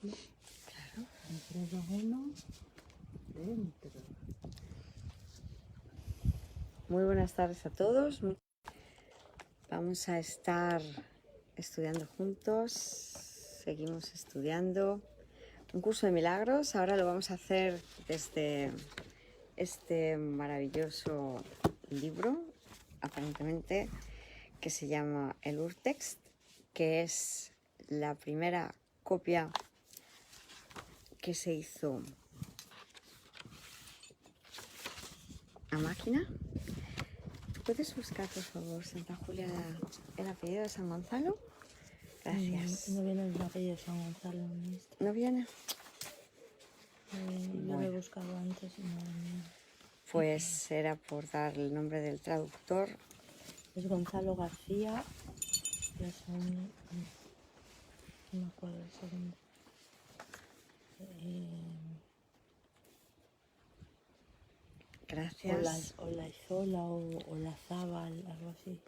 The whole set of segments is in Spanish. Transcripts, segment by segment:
Claro. Entrada 1 dentro. Muy buenas tardes a todos. Vamos a estar estudiando juntos. Seguimos estudiando un curso de milagros. Ahora lo vamos a hacer desde este maravilloso libro, aparentemente, que se llama el Urtext, que es la primera copia que se hizo a máquina. ¿Puedes buscar, por favor, Santa Julia, el apellido de San Gonzalo? Gracias. No viene el apellido de San Gonzalo. ¿No viene? Yo lo he buscado antes y no venía. Pues era por dar el nombre del traductor. Es Gonzalo García. Ya son... No me acuerdo el segundo. Gracias. Olaizola o Olazábal, algo así.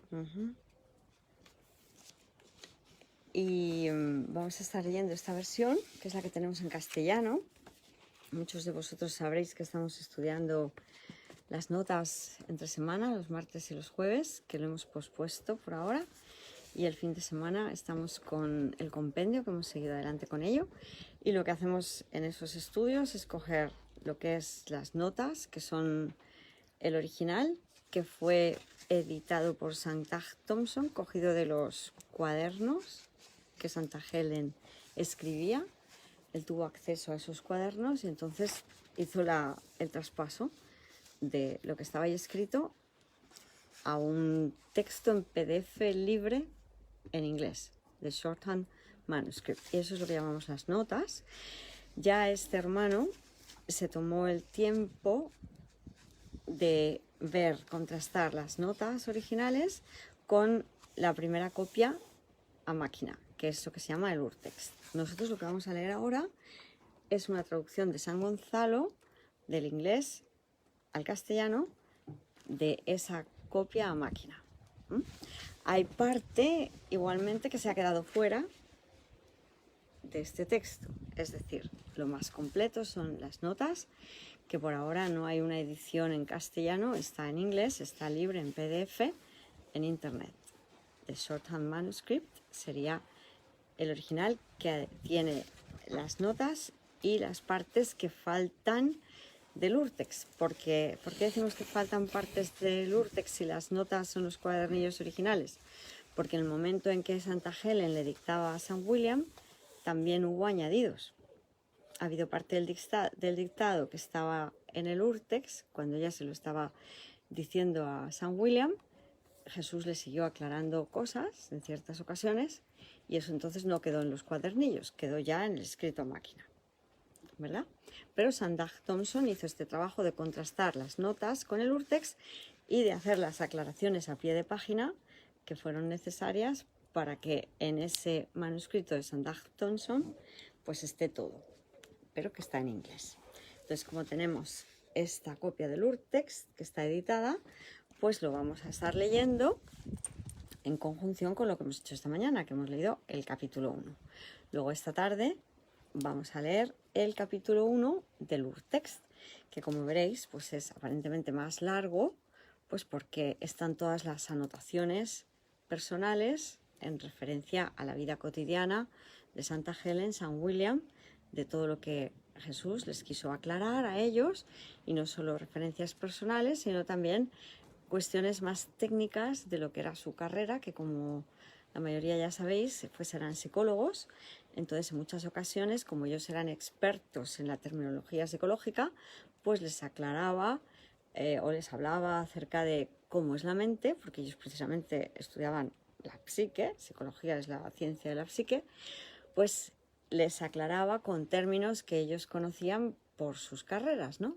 Y vamos a estar leyendo esta versión, que es la que tenemos en castellano. Muchos de vosotros sabréis que estamos estudiando las notas entre semana, los martes y los jueves, que lo hemos pospuesto por ahora. Y el fin de semana estamos con el compendio, que hemos seguido adelante con ello. Y lo que hacemos en esos estudios es coger lo que es las notas, que son el original, que fue editado por Santa Thompson, cogido de los cuadernos que Santa Helen escribía. Él tuvo acceso a esos cuadernos y entonces hizo el traspaso de lo que estaba ahí escrito a un texto en PDF libre en inglés, de Shorthand Manuscript. Y eso es lo que llamamos las notas. Ya este hermano se tomó el tiempo de ver, contrastar las notas originales con la primera copia a máquina, que es lo que se llama el Urtext. Nosotros lo que vamos a leer ahora es una traducción de San Gonzalo del inglés al castellano de esa copia a máquina. Hay parte igualmente que se ha quedado fuera de este texto, es decir, lo más completo son las notas, que por ahora no hay una edición en castellano, está en inglés, está libre en PDF en internet. The Shorthand Manuscript sería el original, que tiene las notas y las partes que faltan del Urtext. ¿Por qué decimos que faltan partes del Urtext si las notas son los cuadernillos originales? Porque en el momento en que Santa Helen le dictaba a San William, también hubo añadidos. Ha habido parte del dictado que estaba en el Urtext, cuando ella se lo estaba diciendo a San William. Jesús le siguió aclarando cosas en ciertas ocasiones y eso entonces no quedó en los cuadernillos, quedó ya en el escrito a máquina, ¿verdad? Pero Santa Thompson hizo este trabajo de contrastar las notas con el Urtext y de hacer las aclaraciones a pie de página que fueron necesarias para que en ese manuscrito de Santa Thompson pues esté todo, pero que está en inglés. Entonces, como tenemos esta copia del Urtext que está editada, pues lo vamos a estar leyendo en conjunción con lo que hemos hecho esta mañana, que hemos leído el capítulo 1. Luego esta tarde vamos a leer el capítulo 1 del Urtext, que como veréis pues es aparentemente más largo, pues porque están todas las anotaciones personales en referencia a la vida cotidiana de Santa Helen, San William, de todo lo que Jesús les quiso aclarar a ellos, y no solo referencias personales, sino también cuestiones más técnicas de lo que era su carrera, que como la mayoría ya sabéis, pues eran psicólogos. Entonces, en muchas ocasiones, como ellos eran expertos en la terminología psicológica, pues les aclaraba o les hablaba acerca de cómo es la mente, porque ellos precisamente estudiaban la psique, psicología es la ciencia de la psique, pues les aclaraba con términos que ellos conocían por sus carreras, ¿no?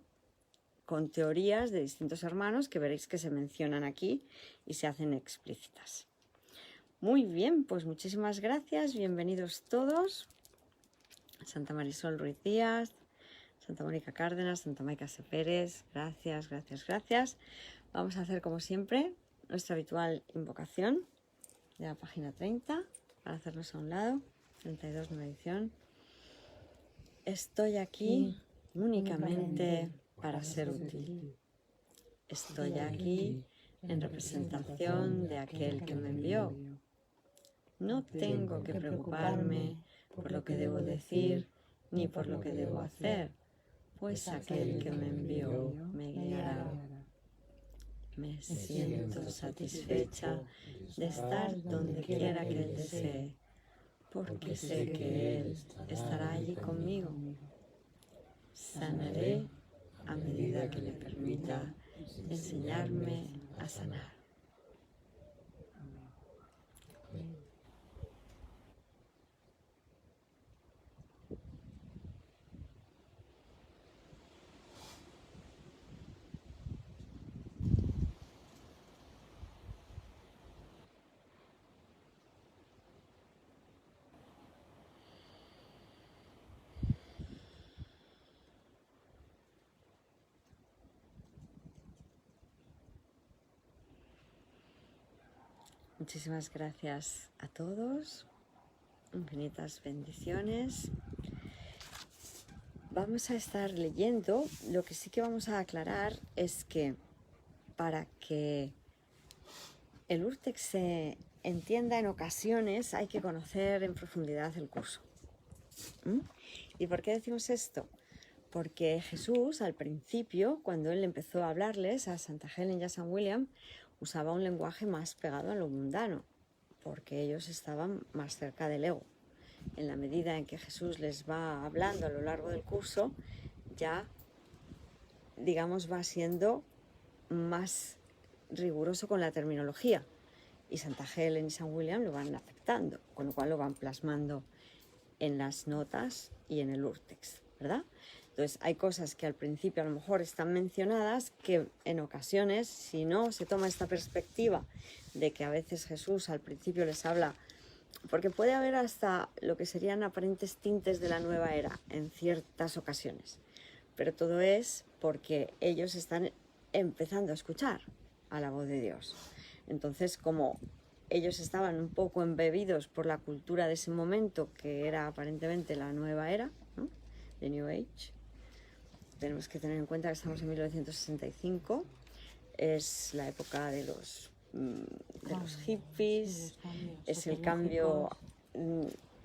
Con teorías de distintos hermanos que veréis que se mencionan aquí y se hacen explícitas. Muy bien, pues muchísimas gracias, bienvenidos todos. Santa Marisol Ruiz Díaz, Santa Mónica Cárdenas, Santa Maica C. Pérez, gracias, gracias, gracias. Vamos a hacer como siempre nuestra habitual invocación de la página 30 para hacernos a un lado, 32 nueva edición. Estoy aquí únicamente para ser útil. Estoy aquí en representación de aquel que me envió. No tengo que preocuparme por lo que debo decir ni por lo que debo hacer, pues aquel que me envió me guiará. Me siento satisfecha de estar donde quiera que Él desee, porque sé que Él estará allí conmigo. Sanaré a medida que le permita enseñarme a sanar. Muchísimas gracias a todos, infinitas bendiciones. Vamos a estar leyendo, lo que sí que vamos a aclarar es que para que el Urtext se entienda en ocasiones hay que conocer en profundidad el curso. ¿Y por qué decimos esto? Porque Jesús al principio, cuando Él empezó a hablarles a Santa Helen y a San William, usaba un lenguaje más pegado a lo mundano, porque ellos estaban más cerca del ego. En la medida en que Jesús les va hablando a lo largo del curso, ya, digamos, va siendo más riguroso con la terminología. Y Santa Helen y San William lo van aceptando, con lo cual lo van plasmando en las notas y en el Urtext, ¿verdad? Entonces hay cosas que al principio a lo mejor están mencionadas que en ocasiones, si no se toma esta perspectiva de que a veces Jesús al principio les habla, porque puede haber hasta lo que serían aparentes tintes de la nueva era en ciertas ocasiones, pero todo es porque ellos están empezando a escuchar a la voz de Dios. Entonces, como ellos estaban un poco embebidos por la cultura de ese momento, que era aparentemente la nueva era, ¿no? The New Age, tenemos que tener en cuenta que estamos en 1965, es la época de los hippies, es el cambio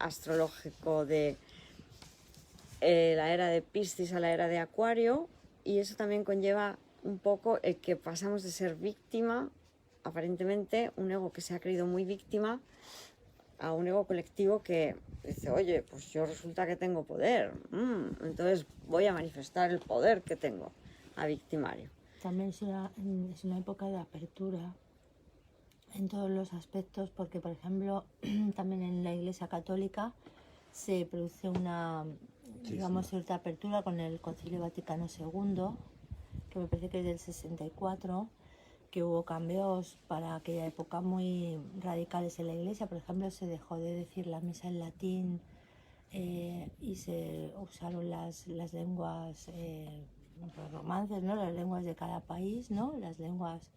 astrológico de la era de Piscis a la era de Acuario, y eso también conlleva un poco el que pasamos de ser víctima, aparentemente un ego que se ha creído muy víctima, a un ego colectivo que dice, oye, pues yo resulta que tengo poder, entonces voy a manifestar el poder que tengo a victimario. También es una época de apertura en todos los aspectos, porque por ejemplo también en la Iglesia Católica se produce una, digamos, cierta apertura con el Concilio Vaticano II, que me parece que es del 64, que hubo cambios para aquella época muy radicales en la Iglesia. Por ejemplo, se dejó de decir la misa en latín y se usaron las lenguas, los romances, ¿no? Las lenguas de cada país, ¿no? Las lenguas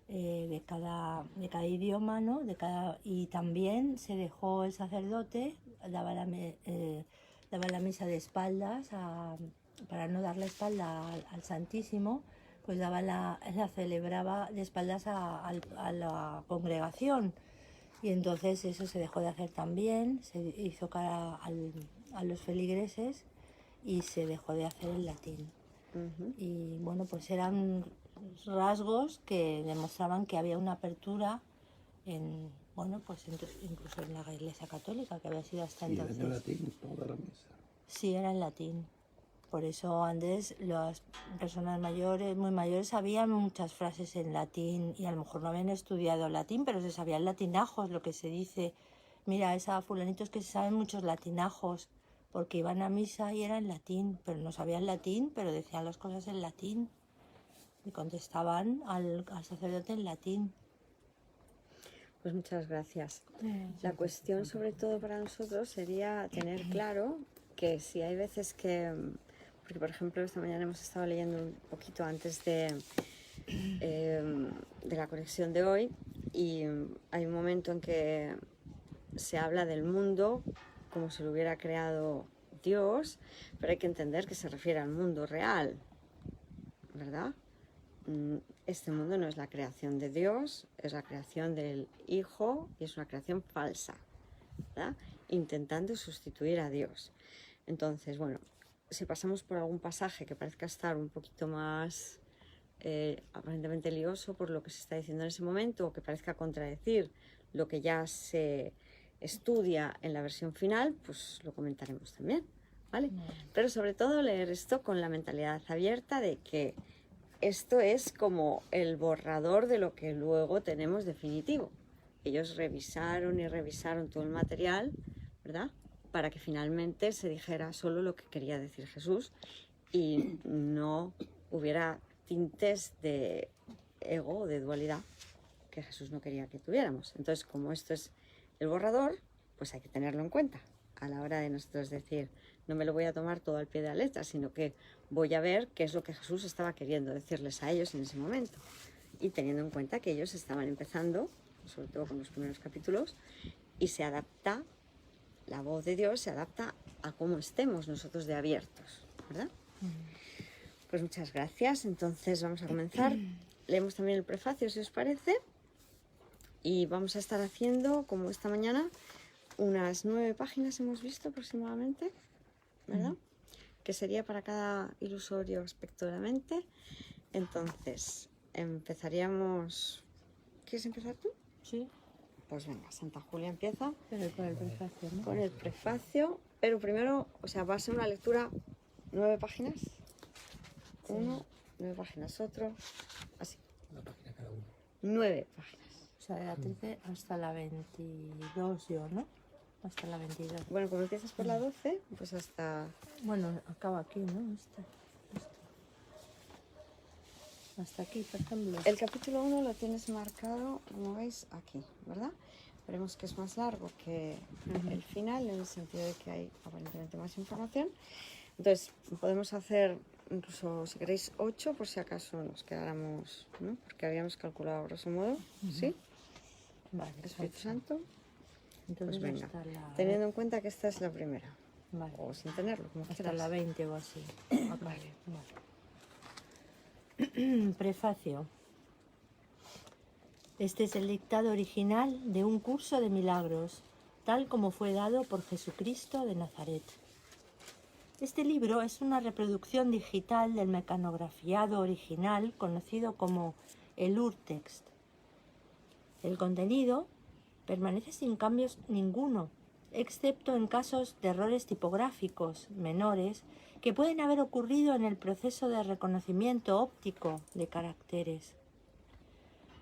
de cada idioma, ¿no? Y también se dejó el sacerdote, daba la misa de espaldas, para no dar la espalda al Santísimo, pues la celebraba de espaldas a la congregación. Y entonces eso se dejó de hacer también, se hizo cara a los feligreses y se dejó de hacer en latín. Y bueno, pues eran rasgos que demostraban que había una apertura en, bueno, pues incluso en la Iglesia Católica, que había sido hasta entonces. ¿Y era en latín toda la misa? Sí, era en latín. Por eso antes las personas mayores, muy mayores, sabían muchas frases en latín y a lo mejor no habían estudiado latín, pero se sabían latinajos, lo que se dice. Mira, esa fulanitos que se saben muchos latinajos, porque iban a misa y era en latín, pero no sabían latín, pero decían las cosas en latín y contestaban al sacerdote en latín. Pues muchas gracias. La cuestión sobre todo para nosotros sería tener claro que si hay veces que, porque por ejemplo esta mañana hemos estado leyendo un poquito antes de la conexión de hoy, y hay un momento en que se habla del mundo como si lo hubiera creado Dios, pero hay que entender que se refiere al mundo real, ¿verdad? Este mundo no es la creación de Dios, es la creación del Hijo y es una creación falsa, ¿verdad? Intentando sustituir a Dios. Entonces, bueno, si pasamos por algún pasaje que parezca estar un poquito más aparentemente lioso por lo que se está diciendo en ese momento, o que parezca contradecir lo que ya se estudia en la versión final, pues lo comentaremos también, ¿vale? Pero sobre todo leer esto con la mentalidad abierta de que esto es como el borrador de lo que luego tenemos definitivo. Ellos revisaron y revisaron todo el material, ¿verdad? Para que finalmente se dijera solo lo que quería decir Jesús y no hubiera tintes de ego o de dualidad que Jesús no quería que tuviéramos. Entonces, como esto es el borrador, pues hay que tenerlo en cuenta a la hora de nosotros decir, no me lo voy a tomar todo al pie de la letra, sino que voy a ver qué es lo que Jesús estaba queriendo decirles a ellos en ese momento. Y teniendo en cuenta que ellos estaban empezando, sobre todo con los primeros capítulos, y se adapta, la voz de Dios se adapta a cómo estemos nosotros de abiertos, ¿verdad? Pues muchas gracias. Entonces vamos a comenzar. Leemos también el prefacio, si os parece. Y vamos a estar haciendo, como esta mañana, unas 9 páginas hemos visto aproximadamente, ¿verdad? Que sería para cada ilusorio aspecto de la mente. Entonces, empezaríamos... ¿Quieres empezar tú? Sí, Pues venga, Santa Julia empieza pero con el prefacio, ¿no? con el prefacio. Pero primero, o sea, va a ser una lectura 9 páginas. Uno, 9 páginas, otro, así. Una página cada uno. 9 páginas. O sea, de la 13 hasta la 22 yo, ¿no? Hasta la 22. Bueno, como empiezas por la 12, pues hasta... Bueno, acaba aquí, ¿no? Hasta aquí, por ejemplo. El capítulo 1 lo tienes marcado, como veis, aquí, ¿verdad? Veremos que es más largo que el final, en el sentido de que hay aparentemente más información. Entonces, podemos hacer incluso, si queréis, 8, por si acaso nos quedáramos, ¿no? Porque habíamos calculado grosso modo, ¿sí? Vale, Espíritu ocho. Santo. Entonces Pues venga, hasta la... teniendo en cuenta que esta es la primera, Vale. o sin tenerlo, como Hasta quieras. la 20 o así. Vale. Prefacio. Este es el dictado original de un curso de milagros, tal como fue dado por Jesucristo de Nazaret. Este libro es una reproducción digital del mecanografiado original conocido como el Urtext. El contenido permanece sin cambios ninguno, excepto en casos de errores tipográficos menores que pueden haber ocurrido en el proceso de reconocimiento óptico de caracteres.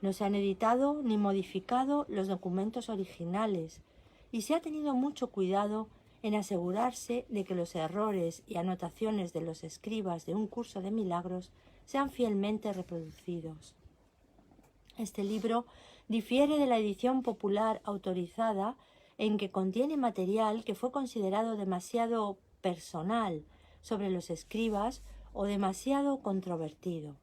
No se han editado ni modificado los documentos originales y se ha tenido mucho cuidado en asegurarse de que los errores y anotaciones de los escribas de un curso de milagros sean fielmente reproducidos. Este libro difiere de la edición popular autorizada en que contiene material que fue considerado demasiado personal sobre los escribas o demasiado controvertido.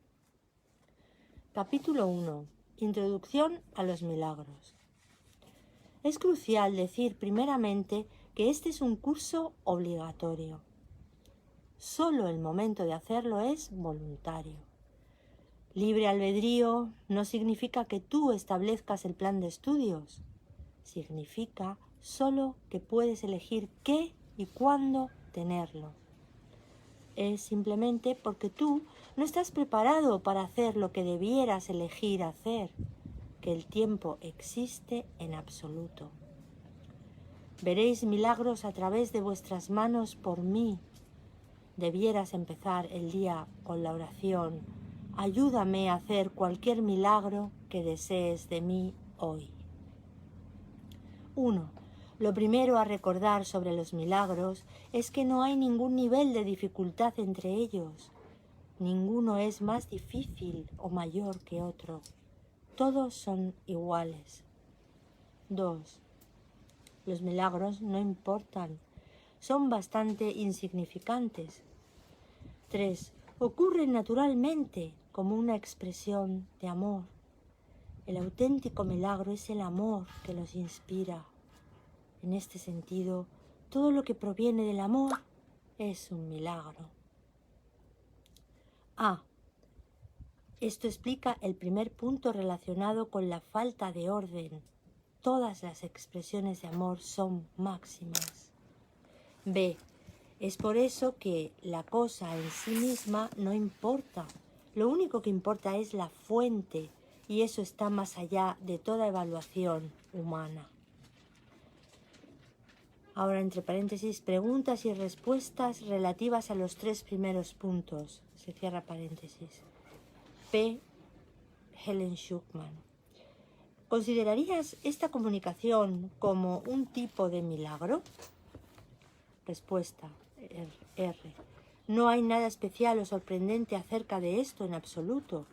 Capítulo 1. Introducción a los milagros. Es crucial decir primeramente que este es un curso obligatorio. Solo el momento de hacerlo es voluntario. Libre albedrío no significa que tú establezcas el plan de estudios. Significa solo que puedes elegir qué y cuándo tenerlo. Es simplemente porque tú no estás preparado para hacer lo que debieras elegir hacer, que el tiempo existe en absoluto. Veréis milagros a través de vuestras manos por mí. Debieras empezar el día con la oración: ayúdame a hacer cualquier milagro que desees de mí hoy. 1. Lo primero a recordar sobre los milagros es que no hay ningún nivel de dificultad entre ellos. Ninguno es más difícil o mayor que otro. Todos son iguales. 2. Los milagros no importan. Son bastante insignificantes. 3. Ocurren naturalmente como una expresión de amor. El auténtico milagro es el amor que los inspira. En este sentido, todo lo que proviene del amor es un milagro. A. Esto explica el primer punto relacionado con la falta de orden. Todas las expresiones de amor son máximas. B. Es por eso que la cosa en sí misma no importa. Lo único que importa es la fuente, y eso está más allá de toda evaluación humana. Ahora, entre paréntesis, preguntas y respuestas relativas a los 3 primeros puntos. Se cierra paréntesis. P. Helen Schucman. ¿Considerarías esta comunicación como un tipo de milagro? Respuesta. R. No hay nada especial o sorprendente acerca de esto en absoluto.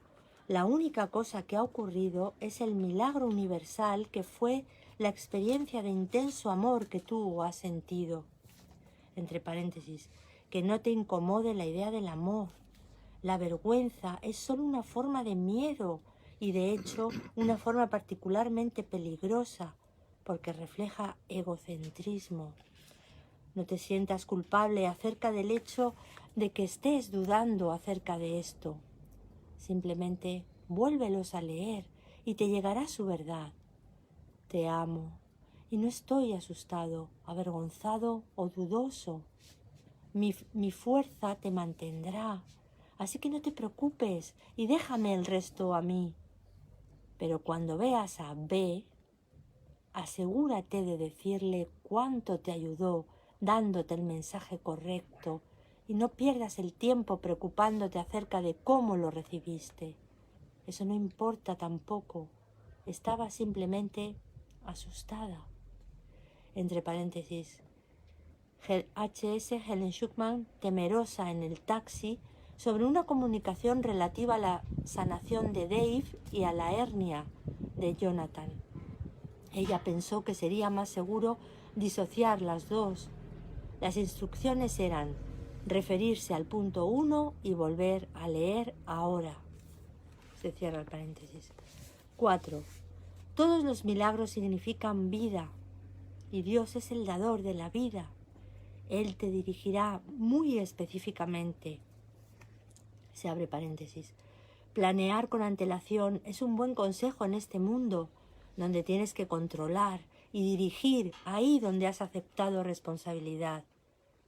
La única cosa que ha ocurrido es el milagro universal que fue la experiencia de intenso amor que tú has sentido. Entre paréntesis, que no te incomode la idea del amor. La vergüenza es solo una forma de miedo y de hecho una forma particularmente peligrosa porque refleja egocentrismo. No te sientas culpable acerca del hecho de que estés dudando acerca de esto. Simplemente vuélvelos a leer y te llegará su verdad. Te amo y no estoy asustado, avergonzado o dudoso. Mi fuerza te mantendrá, así que no te preocupes y déjame el resto a mí. Pero cuando veas a B, asegúrate de decirle cuánto te ayudó dándote el mensaje correcto y no pierdas el tiempo preocupándote acerca de cómo lo recibiste. Eso no importa tampoco. Estaba simplemente asustada. Entre paréntesis, H.S. Helen Schucman, temerosa en el taxi, sobre una comunicación relativa a la sanación de Dave y a la hernia de Jonathan. Ella pensó que sería más seguro disociar las dos. Las instrucciones eran referirse al punto 1 y volver a leer ahora. Se cierra el paréntesis. 4. Todos los milagros significan vida y Dios es el dador de la vida. Él te dirigirá muy específicamente. Se abre paréntesis. Planear con antelación es un buen consejo en este mundo, donde tienes que controlar y dirigir ahí donde has aceptado responsabilidad.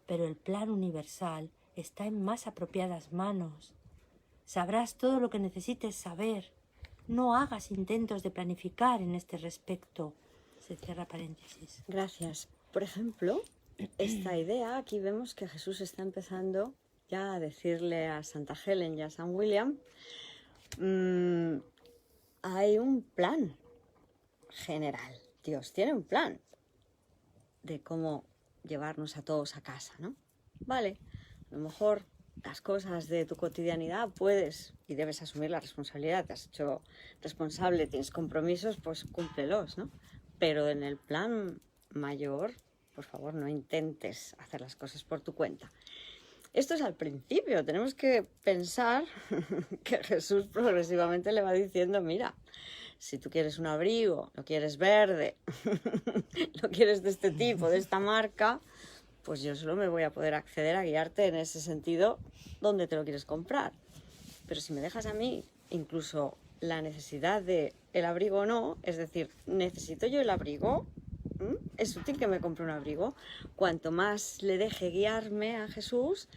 Pero el plan universal está en más apropiadas manos. Sabrás todo lo que necesites saber. No hagas intentos de planificar en este respecto. Se cierra paréntesis. Gracias. Por ejemplo, esta idea, aquí vemos que Jesús está empezando ya a decirle a Santa Helen y a San William, hay un plan general. Dios tiene un plan de cómo llevarnos a todos a casa, ¿no? Vale, a lo mejor las cosas de tu cotidianidad puedes y debes asumir la responsabilidad. Te has hecho responsable, tienes compromisos, pues cúmplelos, ¿no? Pero en el plan mayor, por favor, no intentes hacer las cosas por tu cuenta. Esto es al principio, tenemos que pensar que Jesús progresivamente le va diciendo, mira, si tú quieres un abrigo, lo quieres verde, lo quieres de este tipo, de esta marca, pues yo solo me voy a poder acceder a guiarte en ese sentido donde te lo quieres comprar. Pero si me dejas a mí, incluso la necesidad de el abrigo o no, es decir, ¿necesito yo el abrigo? ¿Es útil que me compre un abrigo? Cuanto más le deje guiarme a Jesús,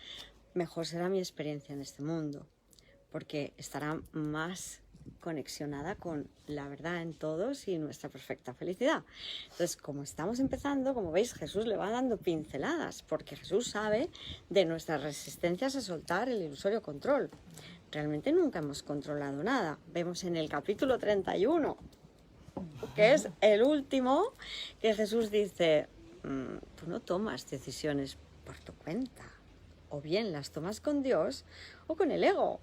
mejor será mi experiencia en este mundo, porque estará más conexionada con la verdad en todos y nuestra perfecta felicidad. Entonces, como estamos empezando, como veis, Jesús le va dando pinceladas, porque Jesús sabe de nuestras resistencias a soltar el ilusorio control. Realmente nunca hemos controlado nada. Vemos en el capítulo 31, que es el último, que Jesús dice, tú no tomas decisiones por tu cuenta, o bien las tomas con Dios o con el ego.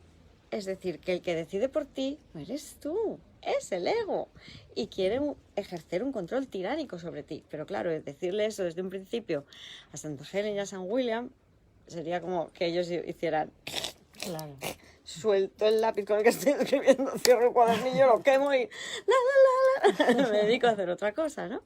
Es decir, que el que decide por ti no eres tú, es el ego. Y quiere ejercer un control tiránico sobre ti. Pero claro, decirle eso desde un principio a Santa Helen y a San William sería como que ellos hicieran... Claro. Suelto el lápiz con el que estoy escribiendo, cierro el cuadernillo, lo quemo y me dedico a hacer otra cosa, ¿no?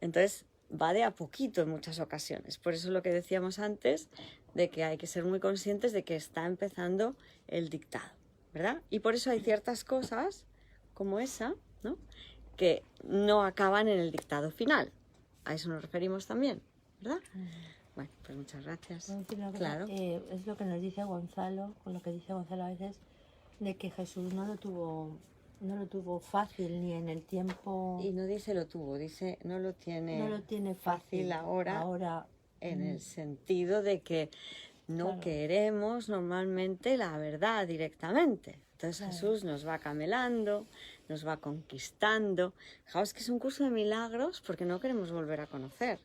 Entonces, va de a poquito en muchas ocasiones. Por eso lo que decíamos antes, de que hay que ser muy conscientes de que está empezando el dictado, ¿verdad? Y por eso hay ciertas cosas como esa, ¿no?, que no acaban en el dictado final. A eso nos referimos también, ¿verdad? Bueno, pues muchas gracias. ¿Puedo decir una cosa? Claro. Es lo que nos dice Gonzalo, con lo que dice Gonzalo a veces, de que Jesús no lo tuvo fácil ni en el tiempo. Y no dice lo tuvo, dice no lo tiene fácil ahora en el sentido de que no Claro. queremos normalmente la verdad directamente. Entonces Claro. Jesús nos va camelando, nos va conquistando. Fijaos que es un curso de milagros porque no queremos volver a conocer.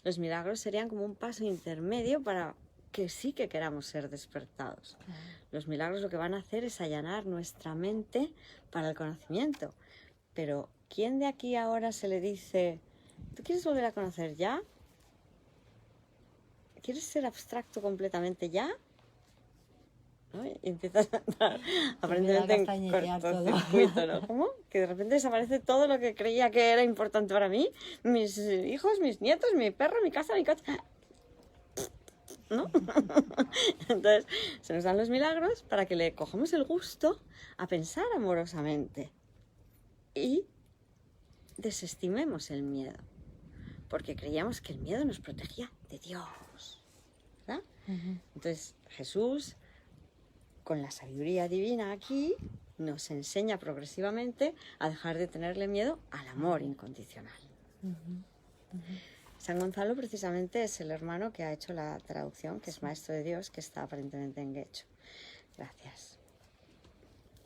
Los milagros serían como un paso intermedio para que sí que queramos ser despertados. Claro. Los milagros lo que van a hacer es allanar nuestra mente para el conocimiento. Pero ¿quién de aquí ahora se le dice, ¿tú quieres volver a conocer ya? ¿Quieres ser abstracto completamente ya? ¿No? Y empiezas a entrar aparentemente en castañetear todo. cortocircuito, ¿no? ¿Cómo? Que de repente desaparece todo lo que creía que era importante para mí. Mis hijos, mis nietos, mi perro, mi casa, mi coche. ¿No? Entonces, se nos dan los milagros para que le cojamos el gusto a pensar amorosamente y desestimemos el miedo, porque creíamos que el miedo nos protegía de Dios, ¿verdad? Entonces, Jesús, con la sabiduría divina aquí, nos enseña progresivamente a dejar de tenerle miedo al amor incondicional. San Gonzalo precisamente es el hermano que ha hecho la traducción, que es maestro de Dios, que está aparentemente en Guecho. Gracias.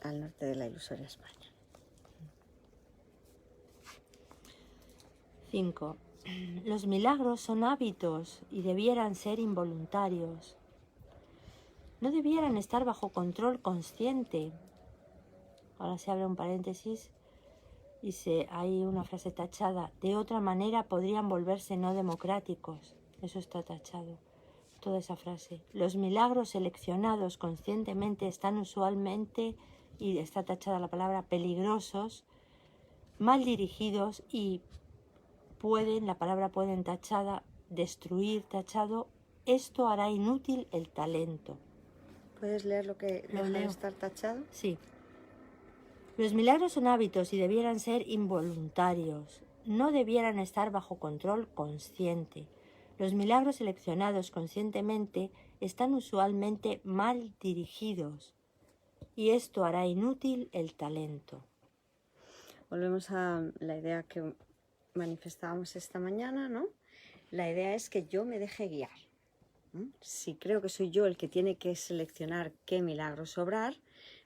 Al norte de la ilusoria España. 5. Los milagros son hábitos y debieran ser involuntarios. No debieran estar bajo control consciente. Ahora se abre un paréntesis y hay una frase tachada. De otra manera podrían volverse no democráticos. Eso está tachado. Toda esa frase. Los milagros seleccionados conscientemente están usualmente, y está tachada la palabra, peligrosos, mal dirigidos y la palabra pueden tachada, destruir tachado. Esto hará inútil el talento. ¿Puedes leer lo que Lo deja de leo. estar tachado? Sí. Los milagros son hábitos y debieran ser involuntarios. No debieran estar bajo control consciente. Los milagros seleccionados conscientemente están usualmente mal dirigidos y esto hará inútil el talento. Volvemos a la idea que manifestábamos esta mañana, ¿no? La idea es que yo me deje guiar. Si creo que soy yo el que tiene que seleccionar qué milagros obrar,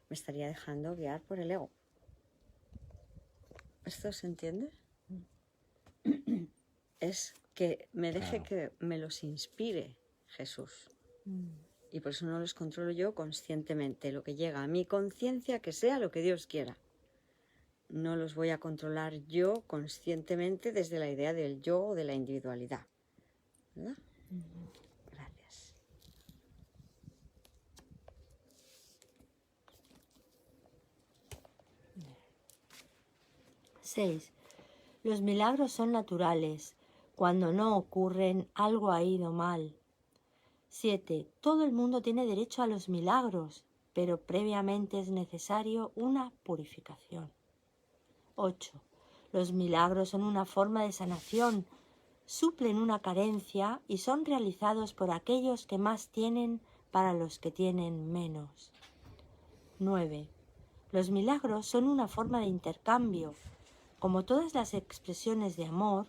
me estaría dejando guiar por el ego. ¿Esto se entiende? Es que me deje que me los inspire Jesús. Y por eso no los controlo yo conscientemente. Lo que llega a mi conciencia, que sea lo que Dios quiera. No los voy a controlar yo conscientemente desde la idea del yo o de la individualidad. ¿Verdad? Gracias. Seis. Los milagros son naturales. Cuando no ocurren, algo ha ido mal. 7. Todo el mundo tiene derecho a los milagros, pero previamente es necesario una purificación. 8. Los milagros son una forma de sanación, suplen una carencia y son realizados por aquellos que más tienen para los que tienen menos. 9. Los milagros son una forma de intercambio. Como todas las expresiones de amor,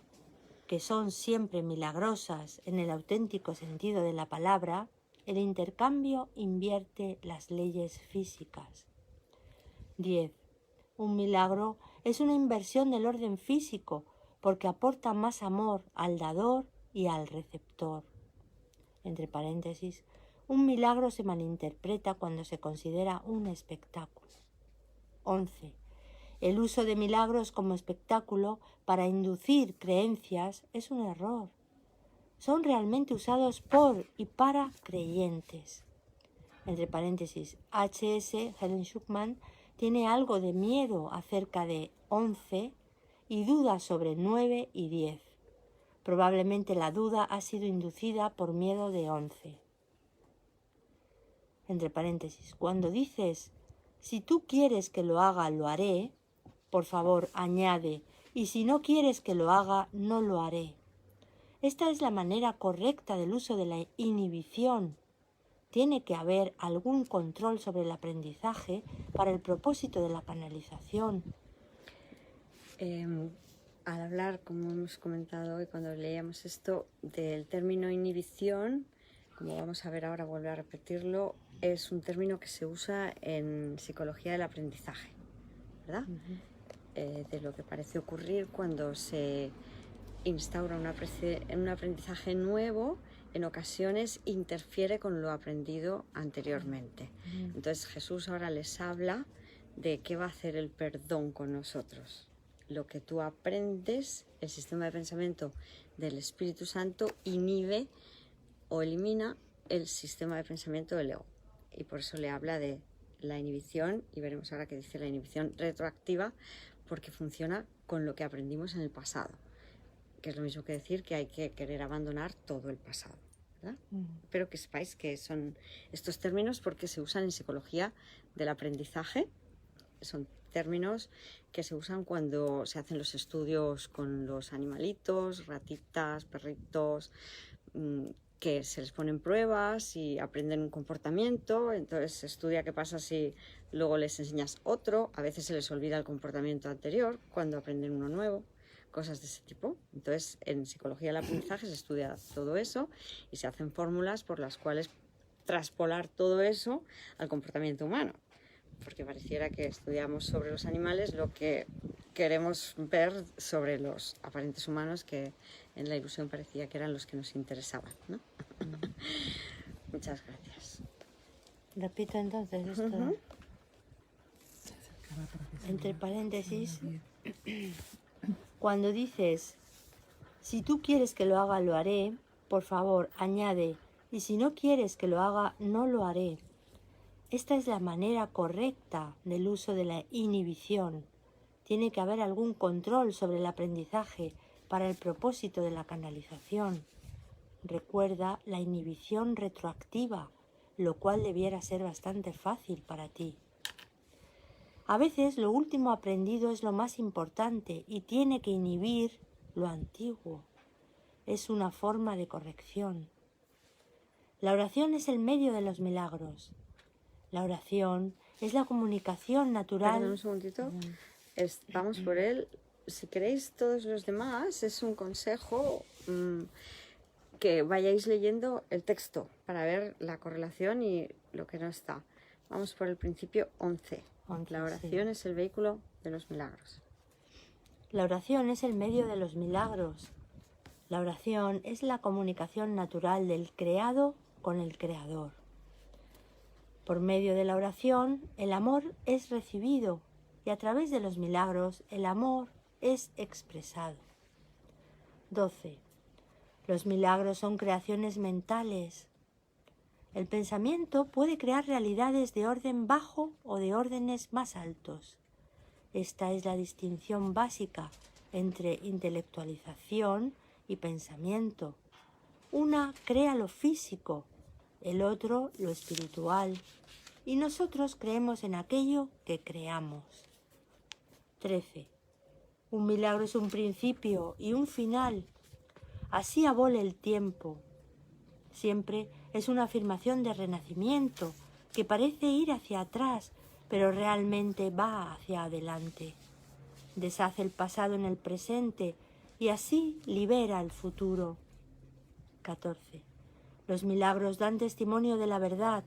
que son siempre milagrosas en el auténtico sentido de la palabra, el intercambio invierte las leyes físicas. 10. Un milagro es una inversión del orden físico porque aporta más amor al dador y al receptor. Entre paréntesis, un milagro se malinterpreta cuando se considera un espectáculo. 11. El uso de milagros como espectáculo para inducir creencias es un error. Son realmente usados por y para creyentes. Entre paréntesis, H.S. Helen Schuckman tiene algo de miedo acerca de 11 y duda sobre 9 y 10. Probablemente la duda ha sido inducida por miedo de 11. Entre paréntesis, cuando dices, si tú quieres que lo haga, lo haré, por favor, añade, y si no quieres que lo haga, no lo haré. Esta es la manera correcta del uso de la inhibición. Tiene que haber algún control sobre el aprendizaje para el propósito de la canalización. Al hablar, como hemos comentado hoy cuando leíamos esto, del término inhibición, como vamos a ver ahora, volver a repetirlo, es un término que se usa en psicología del aprendizaje, ¿verdad? De lo que parece ocurrir cuando se instaura un aprendizaje nuevo, en ocasiones interfiere con lo aprendido anteriormente. Entonces Jesús ahora les habla de qué va a hacer el perdón con nosotros. Lo que tú aprendes, el sistema de pensamiento del Espíritu Santo inhibe o elimina el sistema de pensamiento del ego. Y por eso le habla de la inhibición, y veremos ahora que dice la inhibición retroactiva, porque funciona con lo que aprendimos en el pasado, que es lo mismo que decir que hay que querer abandonar todo el pasado, ¿verdad? Pero que sepáis que son estos términos porque se usan en psicología del aprendizaje. Son términos que se usan cuando se hacen los estudios con los animalitos, ratitas, perritos, que se les ponen pruebas y aprenden un comportamiento. Entonces se estudia qué pasa si luego les enseñas otro. A veces se les olvida el comportamiento anterior cuando aprenden uno nuevo, cosas de ese tipo. Entonces en psicología del aprendizaje se estudia todo eso y se hacen fórmulas por las cuales traspolar todo eso al comportamiento humano, porque pareciera que estudiamos sobre los animales lo que queremos ver sobre los aparentes humanos, que en la ilusión parecía que eran los que nos interesaban, ¿no? Muchas gracias. Repito entonces esto. Entre paréntesis, cuando dices, si tú quieres que lo haga, lo haré, por favor, añade, y si no quieres que lo haga, no lo haré. Esta es la manera correcta del uso de la inhibición. Tiene que haber algún control sobre el aprendizaje para el propósito de la canalización. Recuerda la inhibición retroactiva, lo cual debiera ser bastante fácil para ti. A veces lo último aprendido es lo más importante y tiene que inhibir lo antiguo. Es una forma de corrección. La oración es el medio de los milagros. La oración es la comunicación natural. Perdón un segundito. Vamos por él. Si queréis todos los demás, es un consejo que vayáis leyendo el texto para ver la correlación y lo que no está. Vamos por el principio 11. La oración es el vehículo de los milagros. La oración es el medio de los milagros. La oración es la comunicación natural del creado con el creador. Por medio de la oración, el amor es recibido y a través de los milagros, el amor es expresado. 12. Los milagros son creaciones mentales. El pensamiento puede crear realidades de orden bajo o de órdenes más altos. Esta es la distinción básica entre intelectualización y pensamiento. Una crea lo físico, el otro lo espiritual, y nosotros creemos en aquello que creamos. 13. Un milagro es un principio y un final. Así abole el tiempo. Siempre es una afirmación de renacimiento que parece ir hacia atrás, pero realmente va hacia adelante. Deshace el pasado en el presente y así libera el futuro. 14. Los milagros dan testimonio de la verdad.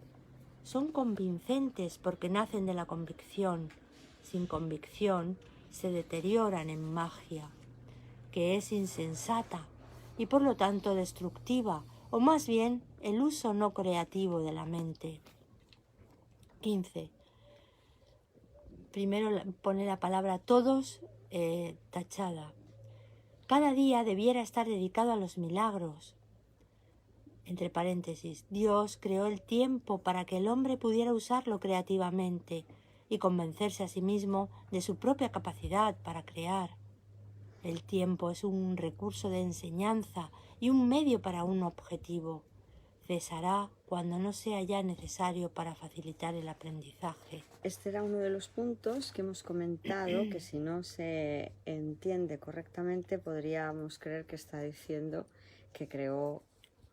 Son convincentes porque nacen de la convicción. Sin convicción se deterioran en magia, que es insensata y por lo tanto destructiva, o más bien el uso no creativo de la mente. 15. Primero pone la palabra todos tachada. Cada día debiera estar dedicado a los milagros. Entre paréntesis, Dios creó el tiempo para que el hombre pudiera usarlo creativamente y convencerse a sí mismo de su propia capacidad para crear. El tiempo es un recurso de enseñanza y un medio para un objetivo. Cesará cuando no sea ya necesario para facilitar el aprendizaje. Este era uno de los puntos que hemos comentado, que si no se entiende correctamente podríamos creer que está diciendo que creó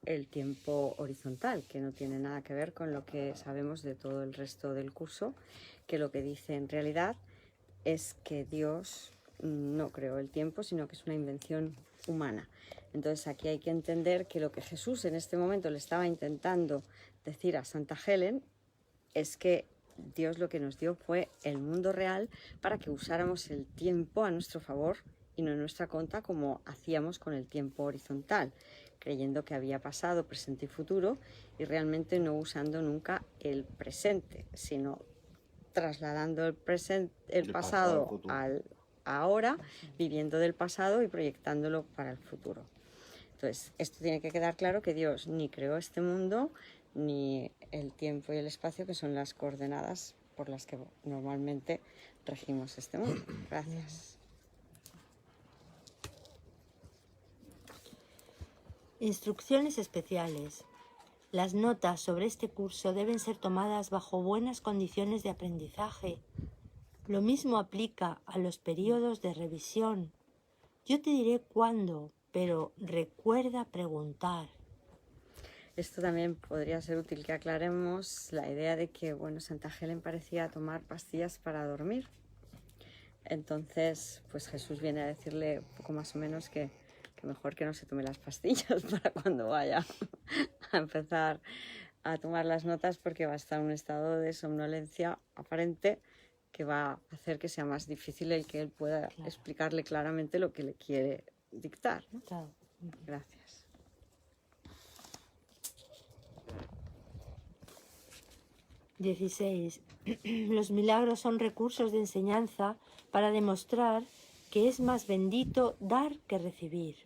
el tiempo horizontal, que no tiene nada que ver con lo que sabemos de todo el resto del curso, que lo que dice en realidad es que Dios no creó el tiempo, sino que es una invención humana. Entonces aquí hay que entender que lo que Jesús en este momento le estaba intentando decir a Santa Helen es que Dios lo que nos dio fue el mundo real para que usáramos el tiempo a nuestro favor y no en nuestra contra como hacíamos con el tiempo horizontal, creyendo que había pasado, presente y futuro y realmente no usando nunca el presente, sino trasladando el pasado al ahora, viviendo del pasado y proyectándolo para el futuro. Entonces, esto tiene que quedar claro que Dios ni creó este mundo, ni el tiempo y el espacio, que son las coordenadas por las que normalmente regimos este mundo. Gracias. Instrucciones especiales. Las notas sobre este curso deben ser tomadas bajo buenas condiciones de aprendizaje. Lo mismo aplica a los periodos de revisión. Yo te diré cuándo, pero recuerda preguntar. Esto también podría ser útil que aclaremos la idea de que, bueno, Santa Helen parecía tomar pastillas para dormir. Entonces, pues Jesús viene a decirle poco más o menos que mejor que no se tome las pastillas para cuando vaya a empezar a tomar las notas, porque va a estar en un estado de somnolencia aparente que va a hacer que sea más difícil el que él pueda explicarle claramente lo que le quiere dictar, ¿no? Claro. Gracias. XVI. Los milagros son recursos de enseñanza para demostrar que es más bendito dar que recibir.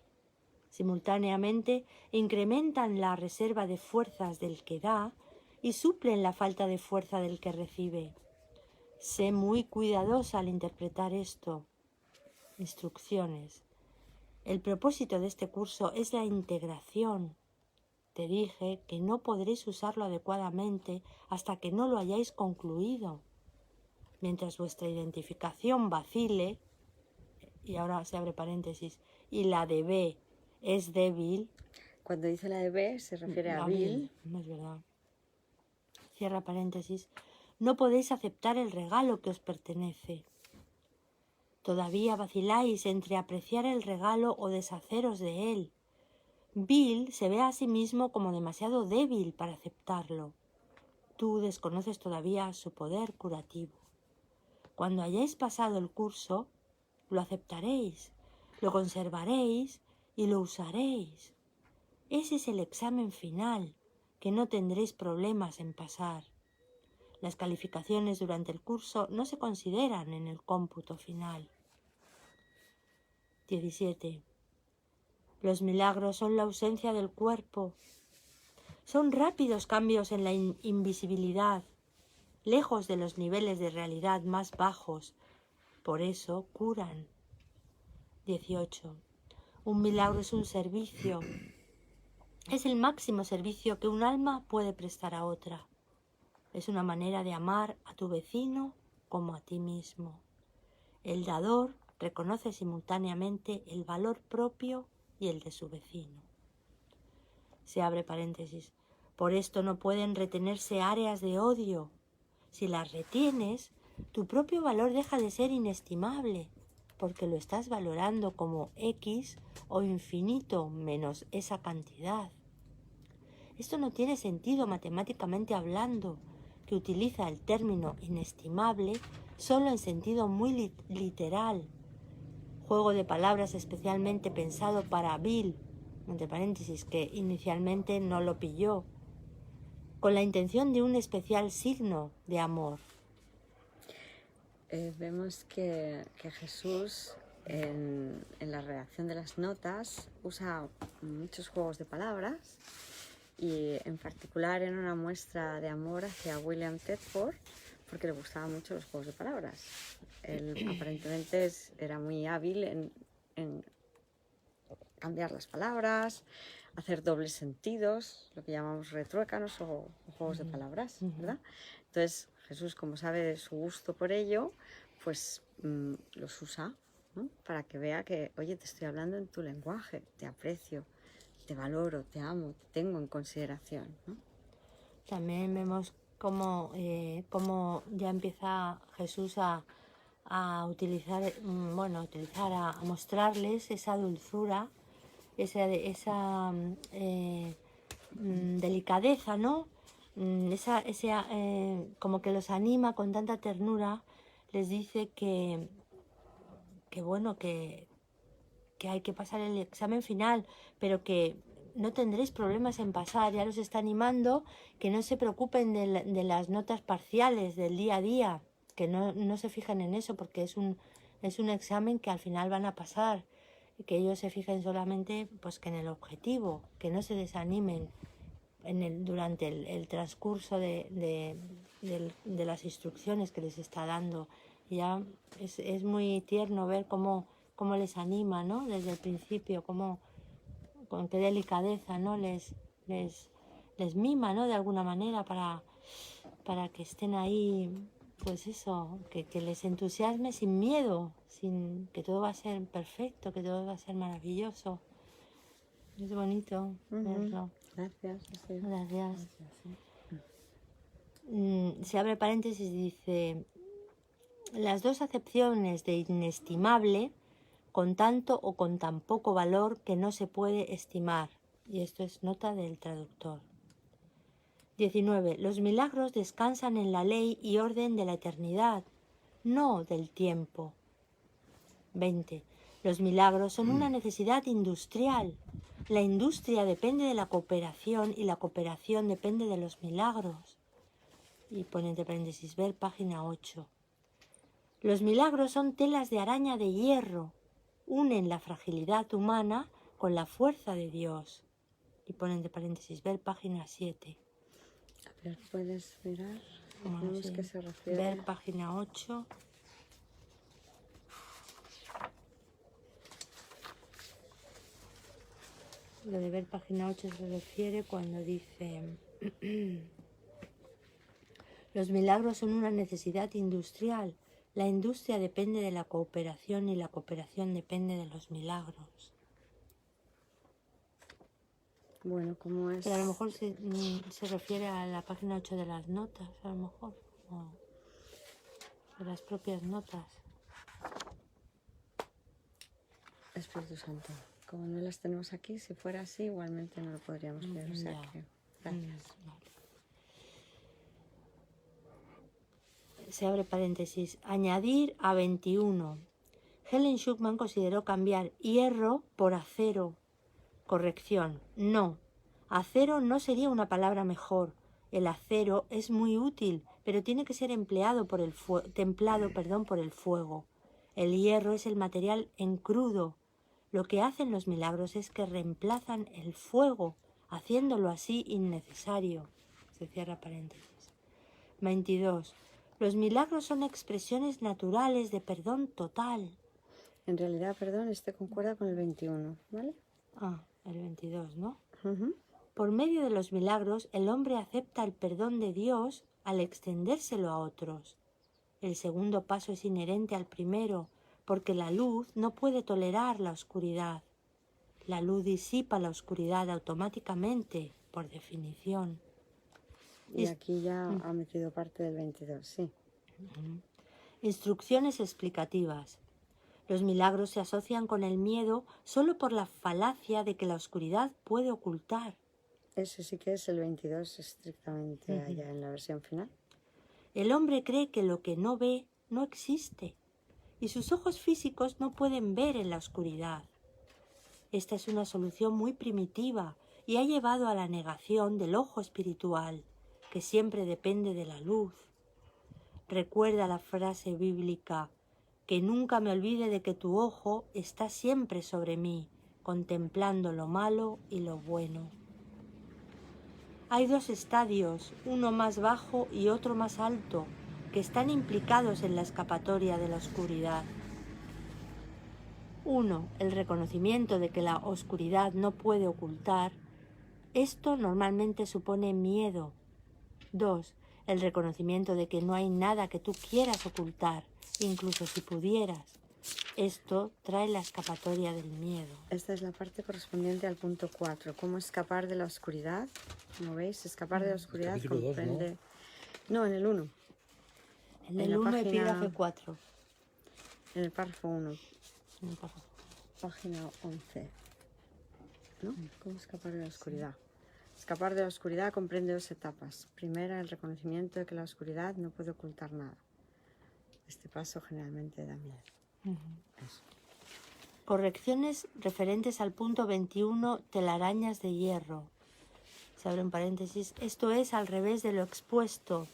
Simultáneamente incrementan la reserva de fuerzas del que da y suplen la falta de fuerza del que recibe. Sé muy cuidadosa al interpretar esto. Instrucciones. El propósito de este curso es la integración. Te dije que no podréis usarlo adecuadamente hasta que no lo hayáis concluido. Mientras vuestra identificación vacile, y ahora se abre paréntesis, y la de B es débil. Cuando dice la de B se refiere a Bill. No es verdad. Cierra paréntesis. No podéis aceptar el regalo que os pertenece. Todavía vaciláis entre apreciar el regalo o deshaceros de él. Bill se ve a sí mismo como demasiado débil para aceptarlo. Tú desconoces todavía su poder curativo. Cuando hayáis pasado el curso, lo aceptaréis, lo conservaréis y lo usaréis. Ese es el examen final, que no tendréis problemas en pasar. Las calificaciones durante el curso no se consideran en el cómputo final. 17. Los milagros son la ausencia del cuerpo. Son rápidos cambios en la invisibilidad, lejos de los niveles de realidad más bajos. Por eso curan. 18. Un milagro es un servicio. Es el máximo servicio que un alma puede prestar a otra. Es una manera de amar a tu vecino como a ti mismo. El dador reconoce simultáneamente el valor propio y el de su vecino. Se abre paréntesis. Por esto no pueden retenerse áreas de odio. Si las retienes, tu propio valor deja de ser inestimable, porque lo estás valorando como X o infinito menos esa cantidad. Esto no tiene sentido matemáticamente hablando, que utiliza el término inestimable solo en sentido muy literal. Juego de palabras especialmente pensado para Bill, entre paréntesis, que inicialmente no lo pilló, con la intención de un especial signo de amor. Vemos que Jesús en la redacción de las notas usa muchos juegos de palabras y en particular en una muestra de amor hacia William Thetford, porque le gustaban mucho los juegos de palabras. Él aparentemente era muy hábil en en cambiar las palabras, hacer dobles sentidos, lo que llamamos retruécanos o juegos de palabras, ¿verdad? Entonces Jesús, como sabe de su gusto por ello, pues los usa, ¿no? Para que vea que, oye, te estoy hablando en tu lenguaje, te aprecio, te valoro, te amo, te tengo en consideración, ¿no? También vemos cómo ya empieza Jesús a utilizar, a mostrarles esa dulzura, esa delicadeza, ¿no? Como que los anima con tanta ternura, les dice que hay que pasar el examen final, pero que no tendréis problemas en pasar. Ya los está animando, que no se preocupen de las notas parciales del día a día, que no se fijen en eso, porque es un examen que al final van a pasar, y que ellos se fijen solamente pues que en el objetivo, que no se desanimen durante el transcurso de las instrucciones que les está dando. Y ya es muy tierno ver cómo les anima, ¿no? Desde el principio, con qué delicadeza, ¿no? Les mima, ¿no? De alguna manera para que estén ahí, pues eso, que les entusiasme sin miedo, sin que todo va a ser perfecto, que todo va a ser maravilloso. Es bonito verlo. Gracias. Sí. Gracias. Se abre paréntesis y dice: las dos acepciones de inestimable, con tanto o con tan poco valor que no se puede estimar. Y esto es nota del traductor. 19. Los milagros descansan en la ley y orden de la eternidad, no del tiempo. 20. Los milagros son una necesidad industrial. La industria depende de la cooperación y la cooperación depende de los milagros. Y pone entre paréntesis, ver página 8. Los milagros son telas de araña de hierro. Unen la fragilidad humana con la fuerza de Dios. Y pone entre paréntesis, ver página 7. A ver, ¿puedes mirar? Bueno, sí. ¿Qué se refiere? Ver página 8. Lo de ver página 8 se refiere cuando dice: los milagros son una necesidad industrial. La industria depende de la cooperación y la cooperación depende de los milagros. Bueno, ¿cómo es? Pero a lo mejor se refiere a la página 8 de las notas, a lo mejor, o de las propias notas. Espíritu Santo. Como no las tenemos aquí, si fuera así, igualmente no lo podríamos ver. O sea que, gracias. Vale. Se abre paréntesis. Añadir a 21. Helen Schuckman consideró cambiar hierro por acero. Corrección. No. Acero no sería una palabra mejor. El acero es muy útil, pero tiene que ser templado por el fuego. El hierro es el material en crudo. Lo que hacen los milagros es que reemplazan el fuego, haciéndolo así innecesario. Se cierra paréntesis. 22. Los milagros son expresiones naturales de perdón total. En realidad, perdón, concuerda con el 21, ¿vale? El 22, ¿no? Uh-huh. Por medio de los milagros, el hombre acepta el perdón de Dios al extendérselo a otros. El segundo paso es inherente al primero, porque la luz no puede tolerar la oscuridad. La luz disipa la oscuridad automáticamente, por definición. Y aquí ya ha metido parte del 22, sí. Instrucciones explicativas. Los milagros se asocian con el miedo solo por la falacia de que la oscuridad puede ocultar. Ese sí que es el 22 estrictamente allá en la versión final. El hombre cree que lo que no ve no existe y sus ojos físicos no pueden ver en la oscuridad. Esta es una solución muy primitiva y ha llevado a la negación del ojo espiritual, que siempre depende de la luz. Recuerda la frase bíblica: que nunca me olvide de que tu ojo está siempre sobre mí, contemplando lo malo y lo bueno. Hay dos estadios, uno más bajo y otro más alto, que están implicados en la escapatoria de la oscuridad. 1. El reconocimiento de que la oscuridad no puede ocultar. Esto normalmente supone miedo. 2. El reconocimiento de que no hay nada que tú quieras ocultar, incluso si pudieras. Esto trae la escapatoria del miedo. Esta es la parte correspondiente al punto 4. ¿Cómo escapar de la oscuridad? Como veis, escapar de la oscuridad capítulo 2, comprende... No, en el 1. En En el la 1, página- epígrafe 4. En el párrafo 1, En el párrafo. página 11. ¿No? ¿Cómo escapar de la oscuridad? Escapar de la oscuridad comprende 2 etapas. Primera, el reconocimiento de que la oscuridad no puede ocultar nada. Este paso generalmente da miedo. Eso. Correcciones referentes al punto 21, telarañas de hierro. Se abre un paréntesis. Esto es al revés de lo expuesto.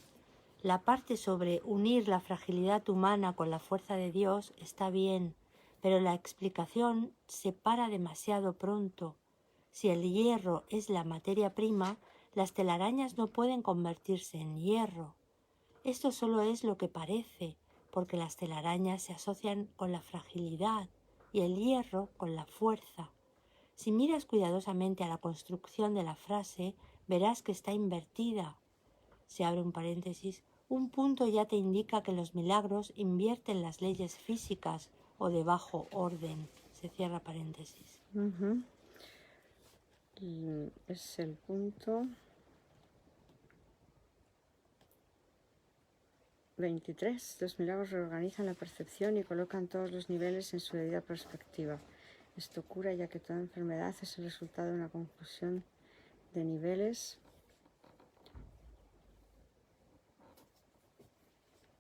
La parte sobre unir la fragilidad humana con la fuerza de Dios está bien, pero la explicación se para demasiado pronto. Si el hierro es la materia prima, las telarañas no pueden convertirse en hierro. Esto solo es lo que parece, porque las telarañas se asocian con la fragilidad y el hierro con la fuerza. Si miras cuidadosamente a la construcción de la frase, verás que está invertida. Se abre un paréntesis. Un punto ya te indica que los milagros invierten las leyes físicas o de bajo orden. Se cierra paréntesis. Ujú. Y es el punto 23. Los milagros reorganizan la percepción y colocan todos los niveles en su debida perspectiva. Esto cura, ya que toda enfermedad es el resultado de una confusión de niveles.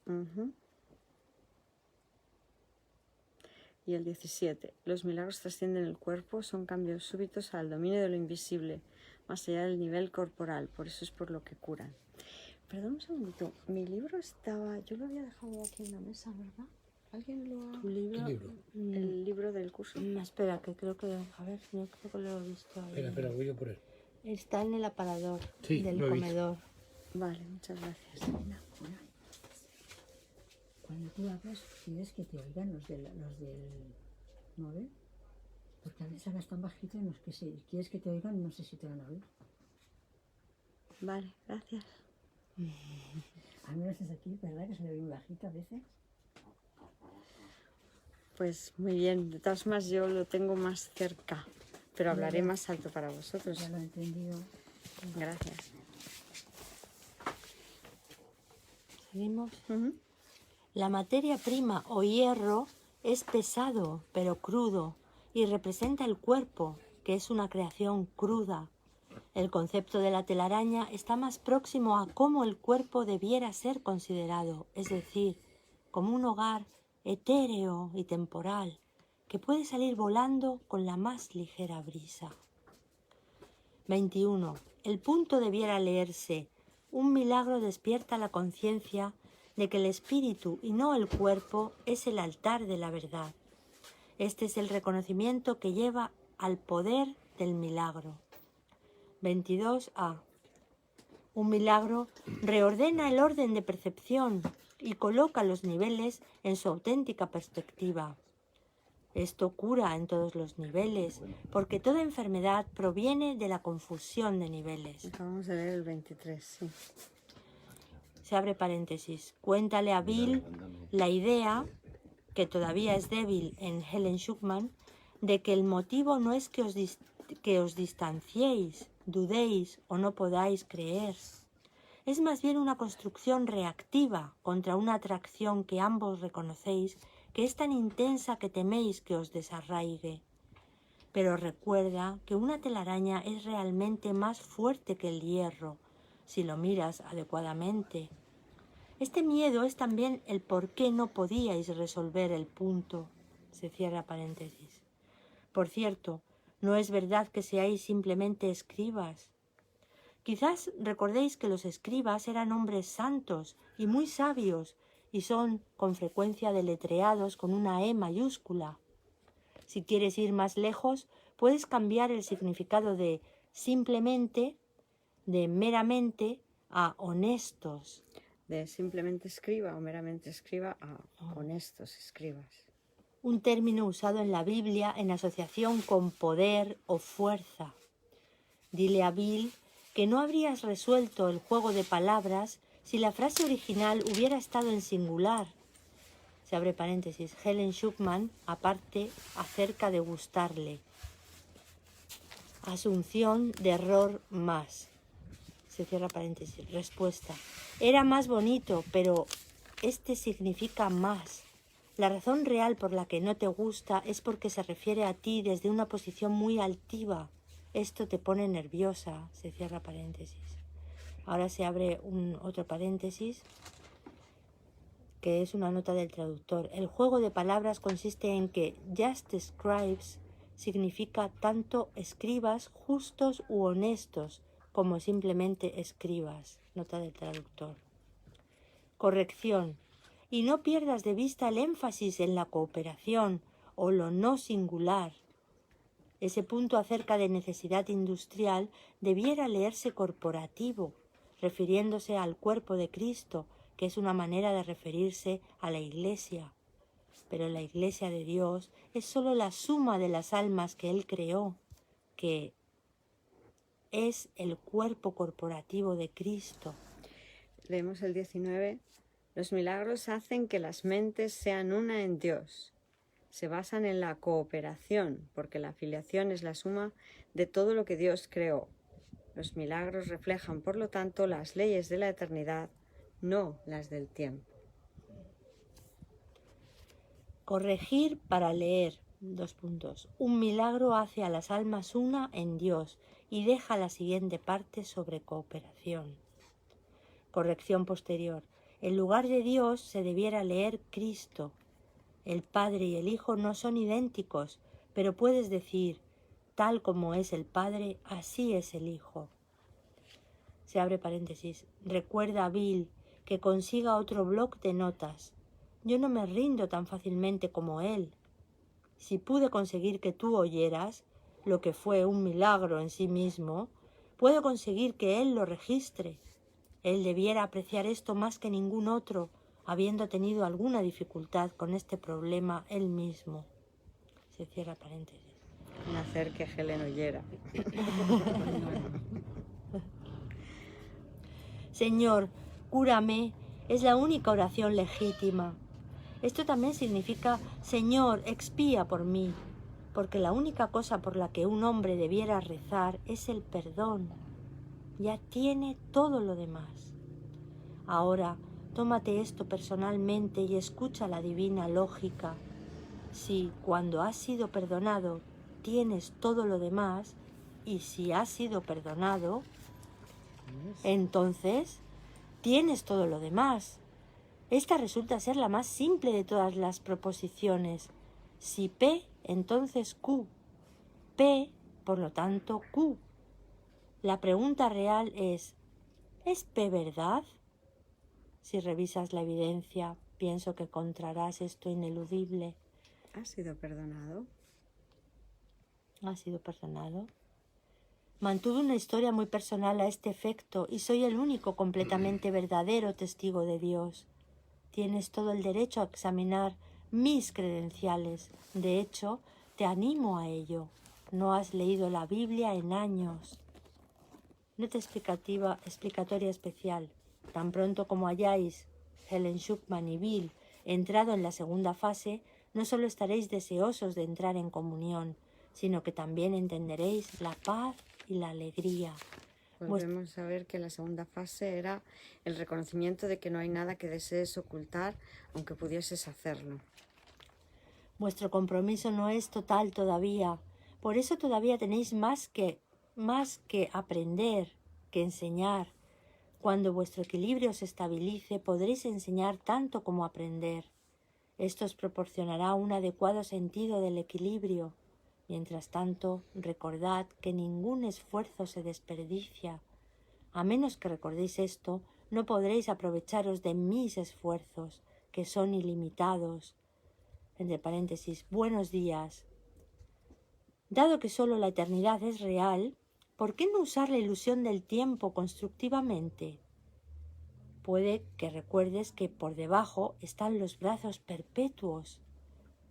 Ujú. Y el 17. Los milagros trascienden el cuerpo, son cambios súbitos al dominio de lo invisible, más allá del nivel corporal, por eso es por lo que curan. Perdón un segundito, mi libro estaba, yo lo había dejado aquí en la mesa, ¿verdad? ¿Alguien lo ha...? ¿Tu libro? ¿Qué libro? El libro del curso. Espera, que creo que... A ver, yo creo que lo he visto ahí. Espera, voy yo por él. Está en el aparador Sí, del lo he visto. comedor. Vale, muchas gracias. Cuando tú hablas, quieres que te oigan los del móvil, porque a veces hablas tan bajito y no es que si quieres que te oigan, no sé si te van a oír. Vale, gracias. Al menos es aquí, ¿verdad? Que se le oye muy bajito a veces. Pues muy bien, de todas formas yo lo tengo más cerca, pero hablaré Vale. más alto para vosotros. Ya lo he entendido. Gracias. ¿Seguimos? Ujú. La materia prima o hierro es pesado pero crudo y representa el cuerpo, que es una creación cruda. El concepto de la telaraña está más próximo a cómo el cuerpo debiera ser considerado, es decir, como un hogar etéreo y temporal que puede salir volando con la más ligera brisa. 21. El punto debiera leerse: un milagro despierta la conciencia de que el espíritu y no el cuerpo es el altar de la verdad. Este es el reconocimiento que lleva al poder del milagro. 22a. Un milagro reordena el orden de percepción y coloca los niveles en su auténtica perspectiva. Esto cura en todos los niveles, porque toda enfermedad proviene de la confusión de niveles. Acabamos de leer el 23, sí. Se abre paréntesis. Cuéntale a Bill la idea, que todavía es débil en Helen Schuckman, de que el motivo no es que os distanciéis, dudéis o no podáis creer. Es más bien una construcción reactiva contra una atracción que ambos reconocéis, que es tan intensa que teméis que os desarraigue. Pero recuerda que una telaraña es realmente más fuerte que el hierro, si lo miras adecuadamente. Este miedo es también el por qué no podíais resolver el punto. Se cierra paréntesis. Por cierto, no es verdad que seáis simplemente escribas. Quizás recordéis que los escribas eran hombres santos y muy sabios, y son con frecuencia deletreados con una E mayúscula. Si quieres ir más lejos, puedes cambiar el significado de simplemente, de meramente, a honestos. De simplemente escriba o meramente escriba a honestos escribas. un término usado en la Biblia en asociación con poder o fuerza. Dile a Bill que no habrías resuelto el juego de palabras si la frase original hubiera estado en singular. Se abre paréntesis. Helen Schuckman, aparte, acerca de gustarle. Asunción de error más. Se cierra paréntesis. Respuesta. Era más bonito, pero este significa más. La razón real por la que no te gusta es porque se refiere a ti desde una posición muy altiva. Esto te pone nerviosa. Se cierra paréntesis. Ahora se abre otro paréntesis, que es una nota del traductor. El juego de palabras consiste en que just scribes significa tanto escribas justos u honestos como simplemente escribas. Nota del traductor. Corrección. Y no pierdas de vista el énfasis en la cooperación o lo no singular. Ese punto acerca de necesidad industrial debiera leerse corporativo, refiriéndose al cuerpo de Cristo, que es una manera de referirse a la Iglesia. Pero la Iglesia de Dios es sólo la suma de las almas que Él creó, que es el cuerpo corporativo de Cristo. Leemos el 19. Los milagros hacen que las mentes sean una en Dios. Se basan en la cooperación, porque la filiación es la suma de todo lo que Dios creó. Los milagros reflejan, por lo tanto, las leyes de la eternidad, no las del tiempo. Corregir para leer. 2 puntos. Un milagro hace a las almas una en Dios y deja la siguiente parte sobre cooperación. Corrección posterior. En lugar de Dios se debiera leer Cristo. El Padre y el Hijo no son idénticos, pero puedes decir, tal como es el Padre, así es el Hijo. Se abre paréntesis. Recuerda a Bill que consiga otro bloc de notas. Yo no me rindo tan fácilmente como él. Si pude conseguir que tú oyeras, lo que fue un milagro en sí mismo, puedo conseguir que él lo registre. Él debiera apreciar esto más que ningún otro, habiendo tenido alguna dificultad con este problema él mismo. Se cierra paréntesis. En hacer que Helen oyera. Señor, cúrame, es la única oración legítima. Esto también significa, Señor, expía por mí, porque la única cosa por la que un hombre debiera rezar es el perdón. Ya tiene todo lo demás. Ahora, tómate esto personalmente y escucha la divina lógica. Si cuando has sido perdonado tienes todo lo demás, y si has sido perdonado, entonces tienes todo lo demás. Esta resulta ser la más simple de todas las proposiciones. Si P, entonces Q. P, por lo tanto, Q. La pregunta real ¿es P verdad? Si revisas la evidencia, pienso que encontrarás esto ineludible. ¿Has sido perdonado? ¿Has sido perdonado? Mantuve una historia muy personal a este efecto y soy el único completamente verdadero testigo de Dios. Tienes todo el derecho a examinar mis credenciales. De hecho, te animo a ello. No has leído la Biblia en años. Nota explicatoria especial. Tan pronto como hayáis, Helen Schuckman y Bill, entrado en la segunda fase, no solo estaréis deseosos de entrar en comunión, sino que también entenderéis la paz y la alegría. Volvemos a ver que la segunda fase era el reconocimiento de que no hay nada que desees ocultar, aunque pudieses hacerlo. Vuestro compromiso no es total todavía. Por eso todavía tenéis más que aprender, que enseñar. Cuando vuestro equilibrio se estabilice, podréis enseñar tanto como aprender. Esto os proporcionará un adecuado sentido del equilibrio. Mientras tanto, recordad que ningún esfuerzo se desperdicia. A menos que recordéis esto, no podréis aprovecharos de mis esfuerzos, que son ilimitados. Entre paréntesis, buenos días. Dado que solo la eternidad es real, ¿por qué no usar la ilusión del tiempo constructivamente? Puede que recuerdes que por debajo están los brazos perpetuos.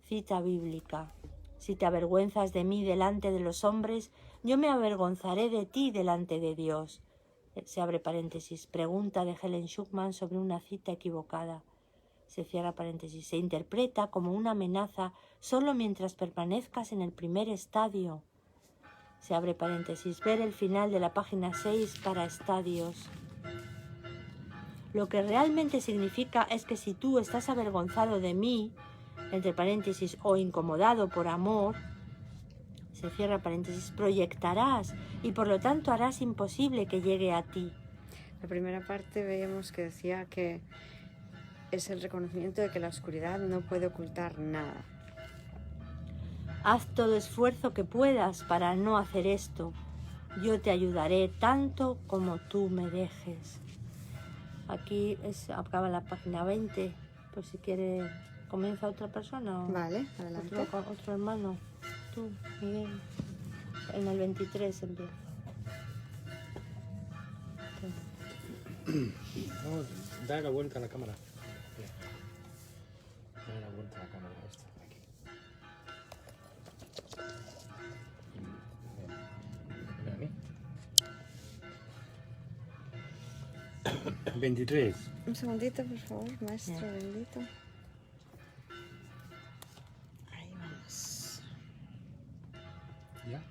Cita bíblica. Si te avergüenzas de mí delante de los hombres, yo me avergonzaré de ti delante de Dios. Se abre paréntesis. Pregunta de Helen Schucman sobre una cita equivocada. Se cierra paréntesis. Se interpreta como una amenaza solo mientras permanezcas en el primer estadio. Se abre paréntesis. Ver el final de la página 6 para estadios. Lo que realmente significa es que si tú estás avergonzado de mí, entre paréntesis, o incomodado por amor, se cierra paréntesis, proyectarás y por lo tanto harás imposible que llegue a ti. La primera parte veíamos que decía que es el reconocimiento de que la oscuridad no puede ocultar nada. Haz todo esfuerzo que puedas para no hacer esto. Yo te ayudaré tanto como tú me dejes. Aquí acaba la página 20, por si quiere, comienza otra persona. ¿O Vale, adelante. Otro hermano. Tú, Miguel. En el 23 empieza. Vamos, da la vuelta a la cámara. Da la vuelta a la cámara esta, aquí. Mira a mí. 23. Un segundito, por favor, maestro bendito. Ahí vamos. ¿Ya?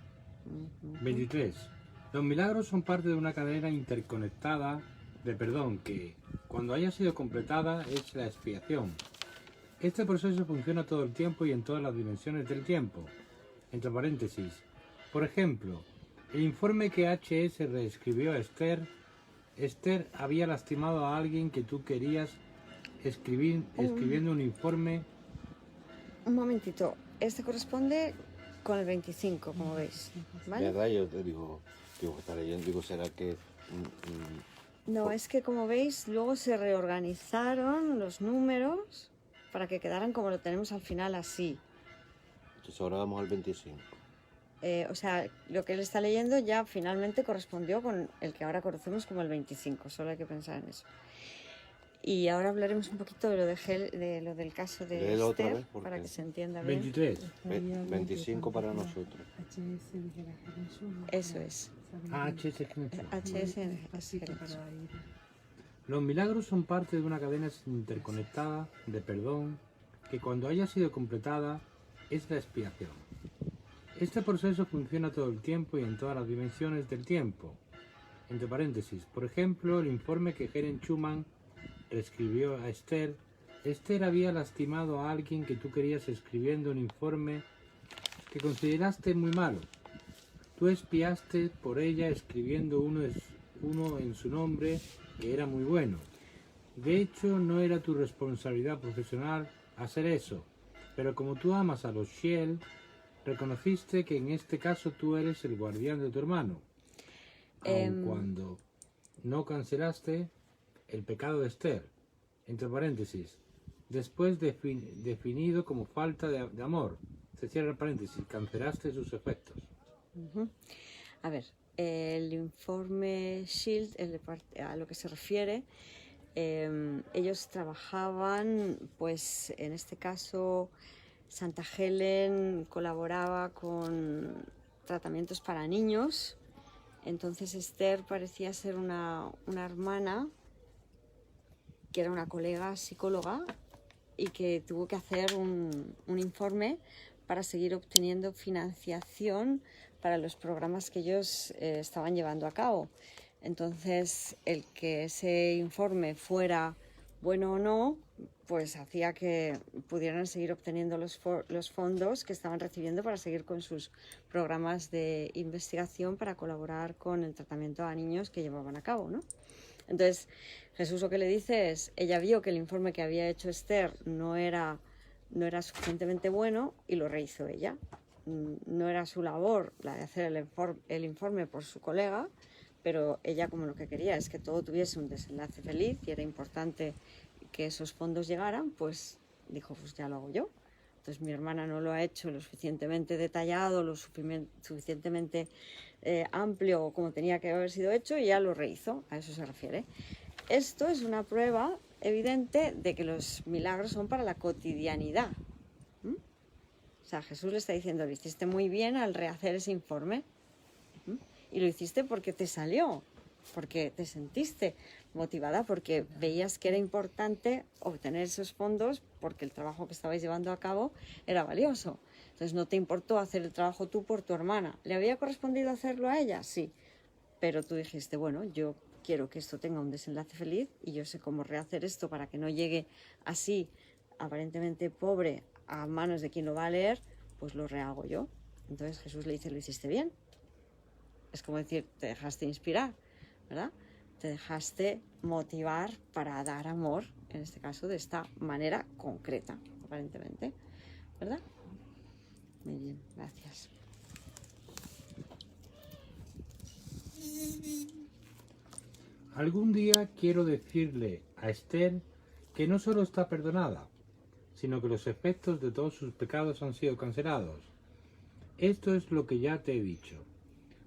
23. Los milagros son parte de una cadena interconectada de perdón que, cuando haya sido completada, es la expiación. Este proceso funciona todo el tiempo y en todas las dimensiones del tiempo. Entre paréntesis. Por ejemplo, el informe que H.S. reescribió a Esther. Esther había lastimado a alguien que tú querías escribiendo un informe. Un momentito, este corresponde con el 25, como veis, ¿vale? ¿Verdad? Yo te digo, está leyendo, digo, ¿será que...? No, es que como veis, luego se reorganizaron los números para que quedaran como lo tenemos al final, así. Entonces ahora vamos al 25. O sea, lo que él está leyendo ya finalmente correspondió con el que ahora conocemos como el 25, solo hay que pensar en eso. Y ahora hablaremos un poquito de lo del caso de Léelo otra Esther, vez, porque- para que se entienda bien. 23. 25 para nosotros. Eso es. H.S. Knudsen. HS es Jesús. Los milagros son parte de una cadena interconectada de perdón que, cuando haya sido completada, es la expiación. Este proceso funciona todo el tiempo y en todas las dimensiones del tiempo. Entre paréntesis, por ejemplo, el informe que Helen Schucman escribió a Esther. Esther había lastimado a alguien que tú querías escribiendo un informe que consideraste muy malo. Tú espiaste por ella escribiendo uno en su nombre que era muy bueno. De hecho, no era tu responsabilidad profesional hacer eso, pero como tú amas a los Shield, reconociste que en este caso tú eres el guardián de tu hermano. Aun cuando no cancelaste el pecado de Esther, entre paréntesis, después definido como falta de amor, se cierra el paréntesis, cancelaste sus efectos. A ver, el informe SHIELD, a lo que se refiere, ellos trabajaban, pues en este caso Santa Helen colaboraba con tratamientos para niños, entonces Esther parecía ser una hermana que era una colega psicóloga y que tuvo que hacer un informe para seguir obteniendo financiación para los programas que ellos estaban llevando a cabo. Entonces, el que ese informe fuera bueno o no, pues hacía que pudieran seguir obteniendo los fondos que estaban recibiendo para seguir con sus programas de investigación para colaborar con el tratamiento a niños que llevaban a cabo, ¿no? Entonces, Jesús lo que le dice es, ella vio que el informe que había hecho Esther no era suficientemente bueno y lo rehizo ella. No era su labor la de hacer el informe por su colega, pero ella, como lo que quería es que todo tuviese un desenlace feliz y era importante que esos fondos llegaran, pues dijo, pues ya lo hago yo. Entonces mi hermana no lo ha hecho lo suficientemente detallado, lo suficientemente amplio como tenía que haber sido hecho y ya lo rehizo, a eso se refiere. Esto es una prueba evidente de que los milagros son para la cotidianidad. O sea, Jesús le está diciendo, lo hiciste muy bien al rehacer ese informe. Y lo hiciste porque te salió, porque te sentiste motivada, porque veías que era importante obtener esos fondos porque el trabajo que estabais llevando a cabo era valioso. Entonces no te importó hacer el trabajo tú por tu hermana. ¿Le había correspondido hacerlo a ella? Sí. Pero tú dijiste, bueno, yo quiero que esto tenga un desenlace feliz y yo sé cómo rehacer esto para que no llegue así, aparentemente pobre, a manos de quien lo va a leer, pues lo rehago yo. Entonces Jesús le dice, lo hiciste bien. Es como decir, te dejaste inspirar, ¿verdad? Te dejaste motivar para dar amor, en este caso, de esta manera concreta, aparentemente, ¿verdad? Muy bien, gracias. Algún día quiero decirle a Esther que no solo está perdonada, sino que los efectos de todos sus pecados han sido cancelados. Esto es lo que ya te he dicho.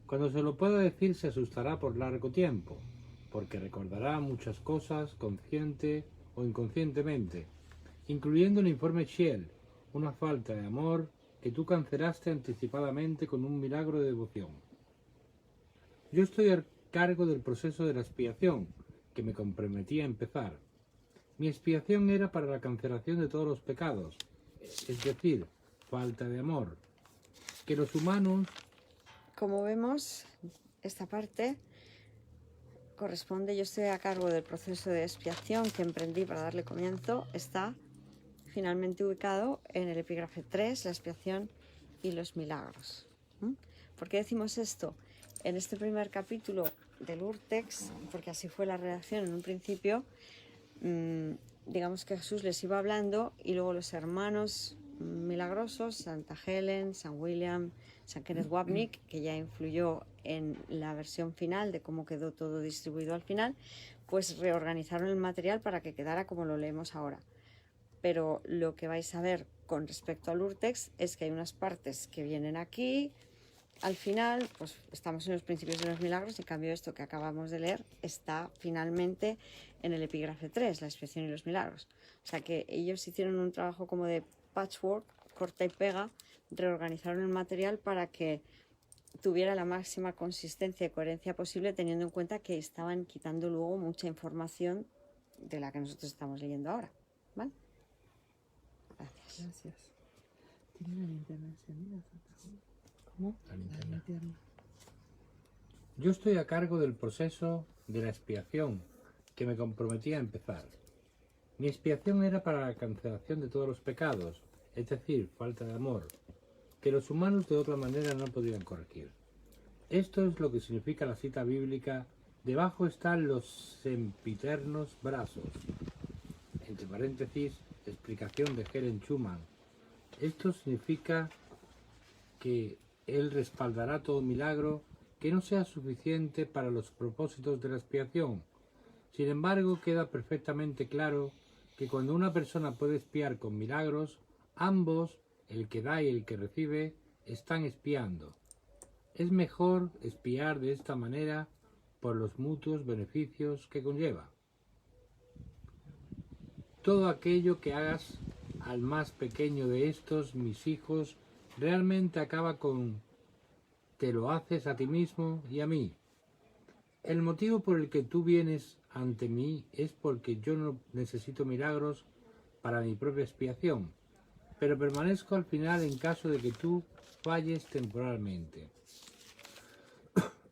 Cuando se lo pueda decir se asustará por largo tiempo, porque recordará muchas cosas consciente o inconscientemente, incluyendo el informe Shell, una falta de amor que tú cancelaste anticipadamente con un milagro de devoción. Yo estoy a cargo del proceso de la expiación, que me comprometí a empezar. Mi expiación era para la cancelación de todos los pecados, es decir, falta de amor, que los humanos... Como vemos, esta parte corresponde, yo estoy a cargo del proceso de expiación que emprendí para darle comienzo, está finalmente ubicado en el epígrafe 3, la expiación y los milagros. ¿Por qué decimos esto? En este primer capítulo del Urtext, porque así fue la redacción en un principio, digamos que Jesús les iba hablando y luego los hermanos milagrosos, Santa Helen, San William, San Kenneth Wapnick, que ya influyó en la versión final de cómo quedó todo distribuido al final, pues reorganizaron el material para que quedara como lo leemos ahora. Pero lo que vais a ver con respecto al Urtext es que hay unas partes que vienen aquí, al final, pues estamos en los principios de los milagros, en cambio esto que acabamos de leer está finalmente en el epígrafe 3, la expiación y los milagros. O sea que ellos hicieron un trabajo como de patchwork, corta y pega, reorganizaron el material para que tuviera la máxima consistencia y coherencia posible, teniendo en cuenta que estaban quitando luego mucha información de la que nosotros estamos leyendo ahora. ¿Vale? Gracias. Gracias. ¿Tiene una linterna encendida? ¿Cómo? La linterna. Yo estoy a cargo del proceso de la expiación que me comprometí a empezar. Mi expiación era para la cancelación de todos los pecados, es decir, falta de amor, que los humanos de otra manera no podían corregir. Esto es lo que significa la cita bíblica: debajo están los sempiternos brazos. Entre paréntesis, explicación de Helen Schumann. Esto significa que Él respaldará todo milagro que no sea suficiente para los propósitos de la expiación. Sin embargo, queda perfectamente claro que cuando una persona puede expiar con milagros, ambos, el que da y el que recibe, están expiando. Es mejor expiar de esta manera por los mutuos beneficios que conlleva. Todo aquello que hagas al más pequeño de estos, mis hijos, realmente acaba con te lo haces a ti mismo y a mí. El motivo por el que tú vienes ante mí es porque yo no necesito milagros para mi propia expiación, pero permanezco al final en caso de que tú falles temporalmente.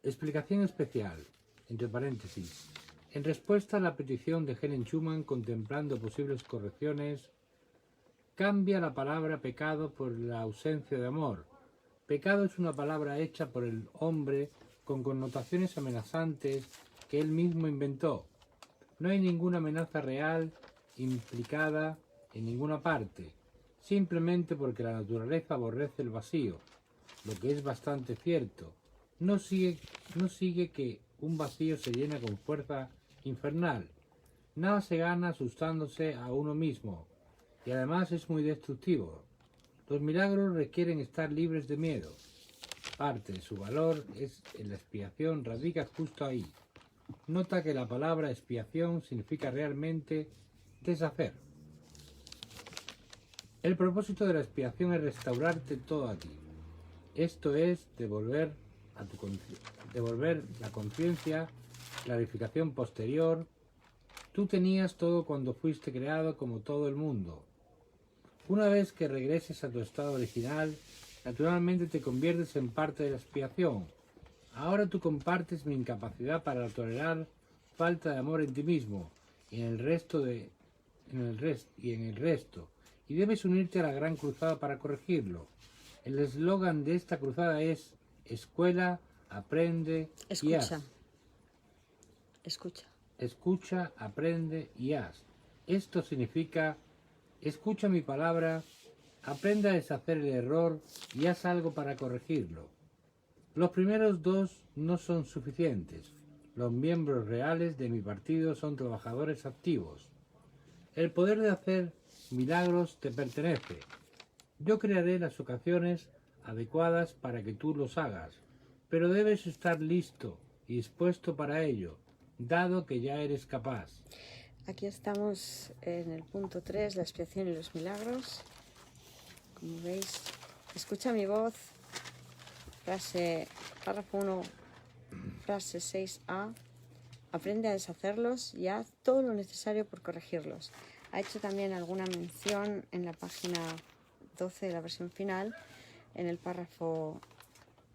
Explicación especial, entre paréntesis. En respuesta a la petición de Helen Schumann contemplando posibles correcciones, cambia la palabra pecado por la ausencia de amor. Pecado es una palabra hecha por el hombre con connotaciones amenazantes que él mismo inventó. No hay ninguna amenaza real implicada en ninguna parte, simplemente porque la naturaleza aborrece el vacío, lo que es bastante cierto. No sigue que un vacío se llena con fuerza infernal. Nada se gana asustándose a uno mismo, y además es muy destructivo. Los milagros requieren estar libres de miedo. Parte de su valor en la expiación radica justo ahí. Nota que la palabra expiación significa realmente deshacer. El propósito de la expiación es restaurarte todo a ti. Esto es devolver la conciencia, clarificación posterior. Tú tenías todo cuando fuiste creado como todo el mundo. Una vez que regreses a tu estado original, naturalmente te conviertes en parte de la expiación. Ahora tú compartes mi incapacidad para tolerar falta de amor en ti mismo y en el resto, y debes unirte a la gran cruzada para corregirlo. El eslogan de esta cruzada es: escuela, aprende y haz. Escucha, aprende y haz. Esto significa: escucha mi palabra, aprende a deshacer el error y haz algo para corregirlo. Los primeros dos no son suficientes. Los miembros reales de mi partido son trabajadores activos. El poder de hacer milagros te pertenece. Yo crearé las ocasiones adecuadas para que tú los hagas, pero debes estar listo y dispuesto para ello, dado que ya eres capaz. Aquí estamos en el punto 3, la expiación y los milagros. Como veis, escucha mi voz, párrafo 1, frase 6a, aprende a deshacerlos y haz todo lo necesario por corregirlos. Ha hecho también alguna mención en la página 12 de la versión final, en el párrafo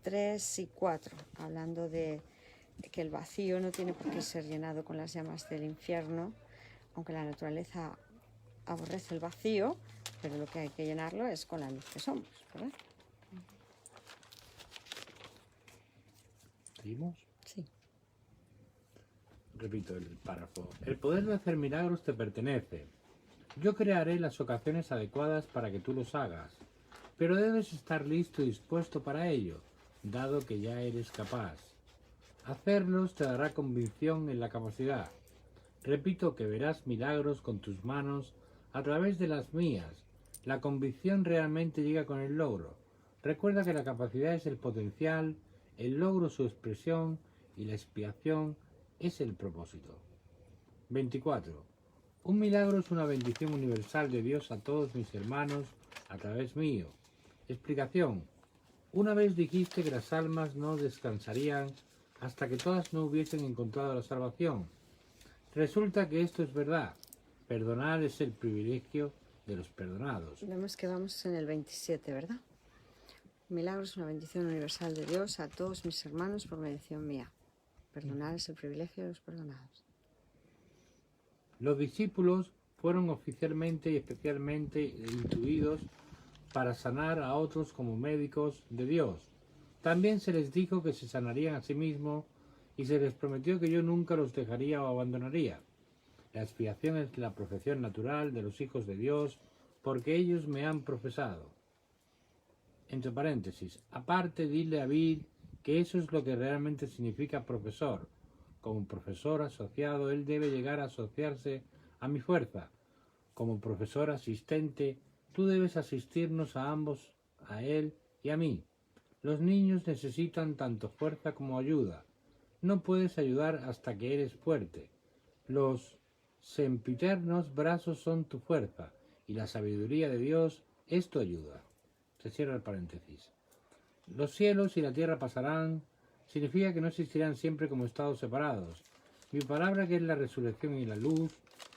3 y 4, hablando de que el vacío no tiene por qué ser llenado con las llamas del infierno, aunque la naturaleza aborrece el vacío, pero lo que hay que llenarlo es con la luz que somos, ¿verdad? ¿Seguimos? Sí. Repito el párrafo. El poder de hacer milagros te pertenece. Yo crearé las ocasiones adecuadas para que tú los hagas, pero debes estar listo y dispuesto para ello, dado que ya eres capaz. Hacerlos te dará convicción en la capacidad. Repito que verás milagros con tus manos a través de las mías. La convicción realmente llega con el logro. Recuerda que la capacidad es el potencial, el logro su expresión y la expiación es el propósito. 24. Un milagro es una bendición universal de Dios a todos mis hermanos a través mío. Explicación. Una vez dijiste que las almas no descansarían hasta que todas no hubiesen encontrado la salvación. Resulta que esto es verdad. Perdonar es el privilegio de los perdonados. Vemos que vamos en el 27, ¿verdad? Milagro es una bendición universal de Dios a todos mis hermanos por bendición mía. Perdonar es el privilegio de los perdonados. Los discípulos fueron oficialmente y especialmente intuidos para sanar a otros como médicos de Dios. También se les dijo que se sanarían a sí mismos y se les prometió que yo nunca los dejaría o abandonaría. La expiación es la profesión natural de los hijos de Dios porque ellos me han profesado. Entre paréntesis, aparte dile a Bill que eso es lo que realmente significa profesor. Como profesor asociado, él debe llegar a asociarse a mi fuerza. Como profesor asistente, tú debes asistirnos a ambos, a él y a mí. Los niños necesitan tanto fuerza como ayuda. No puedes ayudar hasta que eres fuerte. Los sempiternos brazos son tu fuerza y la sabiduría de Dios es tu ayuda. Se cierra el paréntesis. Los cielos y la tierra pasarán, significa que no existirán siempre como estados separados. Mi palabra, que es la resurrección y la luz,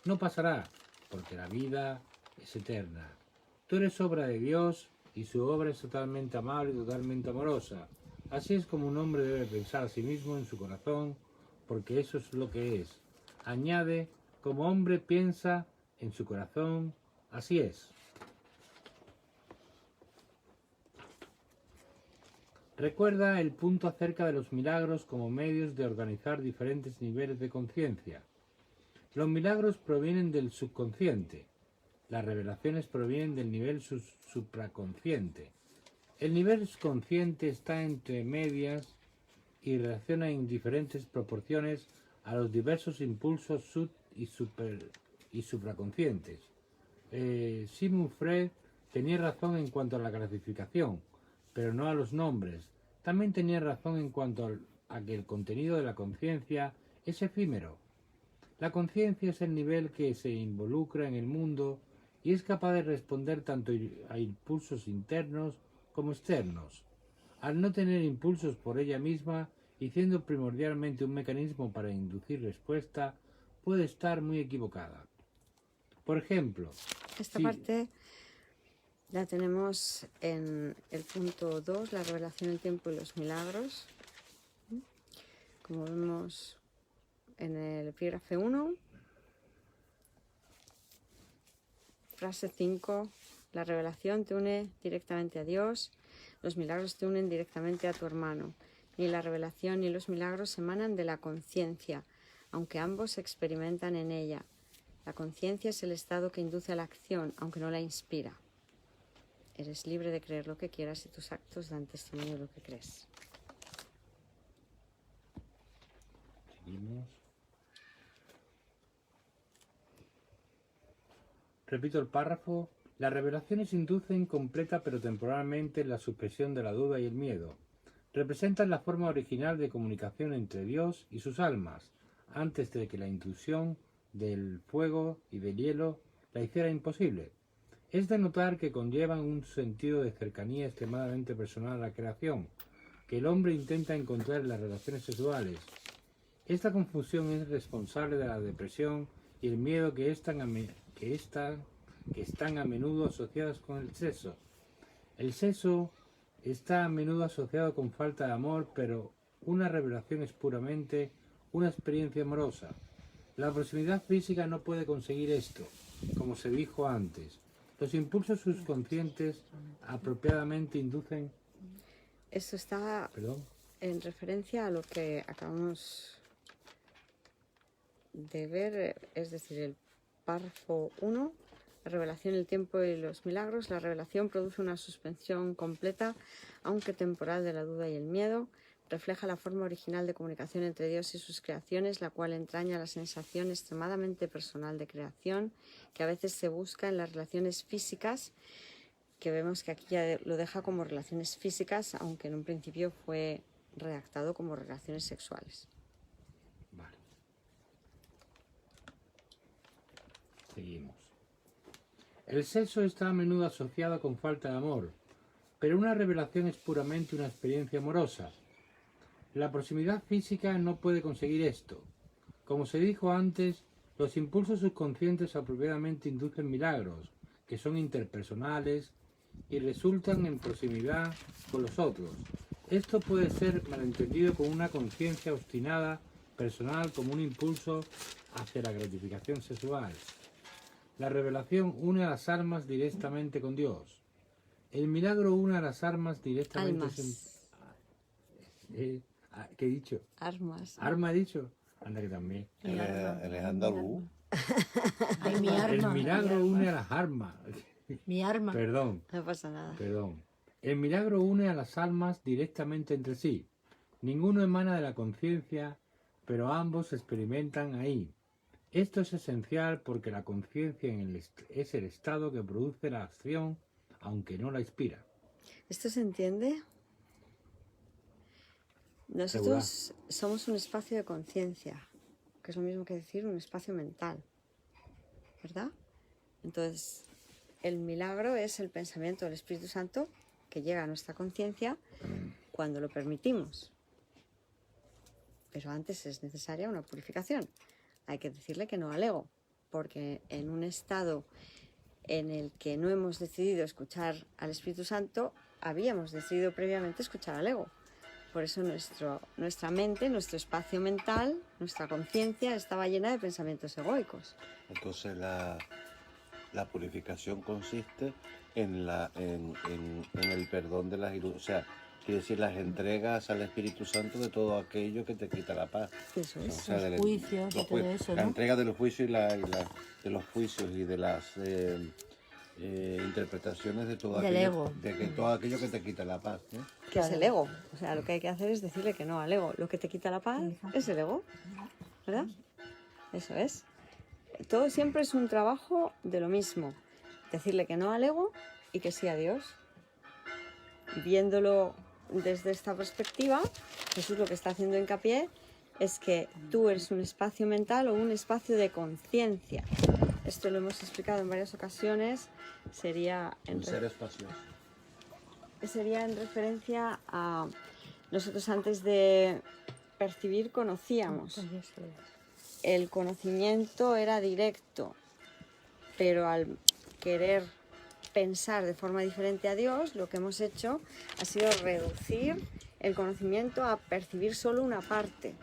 no pasará, porque la vida es eterna. Tú eres obra de Dios y su obra es totalmente amable y totalmente amorosa. Así es como un hombre debe pensar a sí mismo en su corazón, porque eso es lo que es. Añade, como hombre piensa en su corazón, así es. Recuerda el punto acerca de los milagros como medios de organizar diferentes niveles de conciencia. Los milagros provienen del subconsciente. Las revelaciones provienen del nivel supraconsciente. El nivel consciente está entre medias y reacciona en diferentes proporciones a los diversos impulsos sub y supraconscientes. Sigmund Freud tenía razón en cuanto a la clasificación, pero no a los nombres. También tenía razón en cuanto a que el contenido de la conciencia es efímero. La conciencia es el nivel que se involucra en el mundo y es capaz de responder tanto a impulsos internos como externos. Al no tener impulsos por ella misma y siendo primordialmente un mecanismo para inducir respuesta, puede estar muy equivocada. Por ejemplo, Esta sí. parte la tenemos en el punto 2, la revelación, el tiempo y los milagros. Como vemos en el epígrafe 1, frase 5, la revelación te une directamente a Dios, los milagros te unen directamente a tu hermano. Ni la revelación ni los milagros emanan de la conciencia, aunque ambos se experimentan en ella. La conciencia es el estado que induce a la acción, aunque no la inspira. Eres libre de creer lo que quieras y tus actos dan testimonio de lo que crees. Seguimos. Repito el párrafo. Las revelaciones inducen completa pero temporalmente la supresión de la duda y el miedo. Representan la forma original de comunicación entre Dios y sus almas, antes de que la intrusión del fuego y del hielo la hiciera imposible. Es de notar que conllevan un sentido de cercanía extremadamente personal a la creación, que el hombre intenta encontrar en las relaciones sexuales. Esta confusión es responsable de la depresión y el miedo que están a menudo asociadas con el sexo. El sexo está a menudo asociado con falta de amor, pero una revelación es puramente una experiencia amorosa. La proximidad física no puede conseguir esto, como se dijo antes. Los impulsos subconscientes apropiadamente inducen... Esto está en referencia a lo que acabamos de ver, es decir, el párrafo 1, la revelación, el tiempo y los milagros. La revelación produce una suspensión completa, aunque temporal, de la duda y el miedo. Refleja la forma original de comunicación entre Dios y sus creaciones, la cual entraña la sensación extremadamente personal de creación, que a veces se busca en las relaciones físicas, que vemos que aquí ya lo deja como relaciones físicas, aunque en un principio fue redactado como relaciones sexuales. Vale. Seguimos. El sexo está a menudo asociado con falta de amor, pero una revelación es puramente una experiencia amorosa. La proximidad física no puede conseguir esto. Como se dijo antes, los impulsos subconscientes apropiadamente inducen milagros, que son interpersonales y resultan en proximidad con los otros. Esto puede ser malentendido con una conciencia obstinada, personal, como un impulso hacia la gratificación sexual. La revelación une a las almas directamente con Dios. El milagro une a las almas directamente... ¿Qué he dicho? Armas. ¿Arma he dicho? Anda que también. Él es andaluz. Ay, mi arma. El milagro une a las almas. Mi arma. Perdón. No pasa nada. Perdón. El milagro une a las almas directamente entre sí. Ninguno emana de la conciencia, pero ambos se experimentan ahí. Esto es esencial porque la conciencia es el estado que produce la acción, aunque no la inspira. ¿Esto se entiende? Nosotros somos un espacio de conciencia, que es lo mismo que decir un espacio mental, ¿verdad? Entonces, el milagro es el pensamiento del Espíritu Santo que llega a nuestra conciencia cuando lo permitimos. Pero antes es necesaria una purificación. Hay que decirle que no al ego, porque en un estado en el que no hemos decidido escuchar al Espíritu Santo, habíamos decidido previamente escuchar al ego. Por eso nuestra mente, nuestro espacio mental, nuestra conciencia estaba llena de pensamientos egoicos. Entonces la purificación consiste en el perdón de las ilusiones. O sea, quiere decir las entregas al Espíritu Santo de todo aquello que te quita la paz. Eso es. O sea, Los juicios y todo eso, la ¿no? entrega de los juicios de los juicios y de las interpretaciones de todo Del aquello, ego. de que todo aquello que te quita la paz, ¿no? Que es el ego. O sea, lo que hay que hacer es decirle que no al ego. Lo que te quita la paz es el ego, ¿verdad? Eso es. Todo siempre es un trabajo de lo mismo. Decirle que no al ego y que sí a Dios. Viéndolo desde esta perspectiva, Jesús lo que está haciendo hincapié es que tú eres un espacio mental o un espacio de conciencia. esto lo hemos explicado en varias ocasiones, sería Un ser espacioso. sería en referencia a nosotros antes de percibir conocíamos. El conocimiento era directo, pero al querer pensar de forma diferente a Dios, lo que hemos hecho ha sido reducir el conocimiento a percibir solo una parte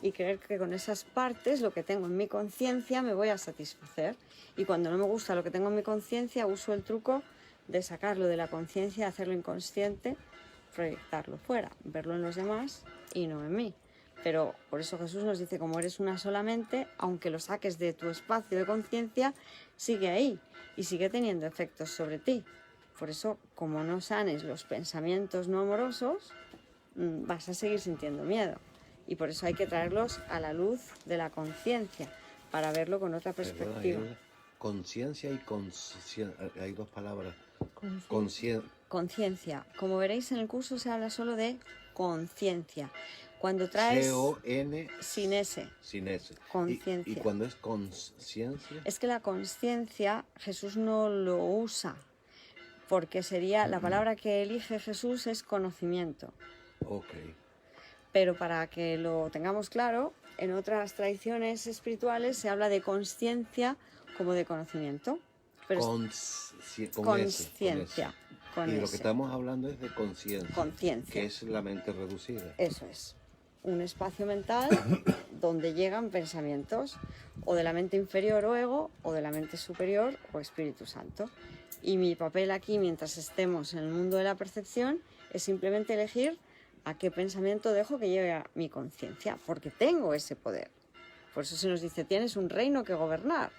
y creer que con esas partes, lo que tengo en mi conciencia, me voy a satisfacer. Y cuando no me gusta lo que tengo en mi conciencia, uso el truco de sacarlo de la conciencia, hacerlo inconsciente, proyectarlo fuera, verlo en los demás y no en mí. Pero por eso Jesús nos dice, como eres una solamente, aunque lo saques de tu espacio de conciencia, sigue ahí y sigue teniendo efectos sobre ti. Por eso, como no sanes los pensamientos no amorosos, vas a seguir sintiendo miedo. Y por eso hay que traerlos a la luz de la conciencia, para verlo con otra perspectiva. Conciencia y conciencia, hay dos palabras. Conciencia. Conciencia. Como veréis en el curso se habla solo de conciencia. Cuando traes C-O-N sin S, sin S. conciencia. ¿Y cuando es conciencia? Es que la conciencia Jesús no lo usa, porque sería, la palabra que elige Jesús es conocimiento. Ok. Pero para que lo tengamos claro, en otras tradiciones espirituales se habla de conciencia como de conocimiento. Pero conciencia. Y lo que estamos hablando es de conciencia. Conciencia. Que es la mente reducida. Eso es. Un espacio mental donde llegan pensamientos o de la mente inferior o ego, o de la mente superior o Espíritu Santo. Y mi papel aquí, mientras estemos en el mundo de la percepción, es simplemente elegir a qué pensamiento dejo que llegue a mi conciencia, porque tengo ese poder. Por eso se nos dice, tienes un reino que gobernar,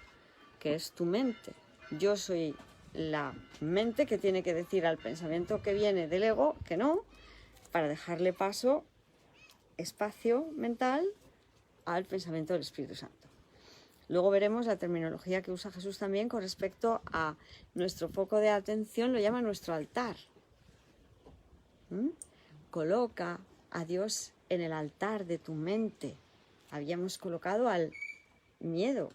que es tu mente. Yo soy la mente que tiene que decir al pensamiento que viene del ego que no, para dejarle paso, espacio mental, al pensamiento del Espíritu Santo. Luego veremos la terminología que usa Jesús también con respecto a nuestro foco de atención, lo llama nuestro altar. Coloca a Dios en el altar de tu mente. Habíamos colocado al miedo,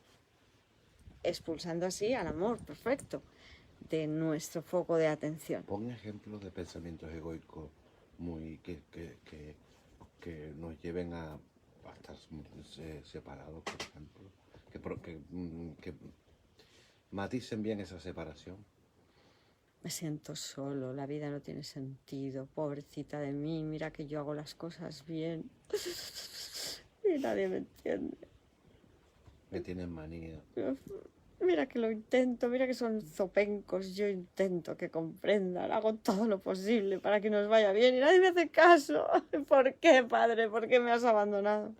expulsando así al amor perfecto de nuestro foco de atención. Pon ejemplos de pensamientos egoicos muy que nos lleven a estar separados, por ejemplo, que maticen bien esa separación. Me siento solo, la vida no tiene sentido, pobrecita de mí, mira que yo hago las cosas bien y nadie me entiende. Me tienen manía. Mira que lo intento, mira que son zopencos, yo intento que comprendan, hago todo lo posible para que nos vaya bien y nadie me hace caso. ¿Por qué, padre? ¿Por qué me has abandonado?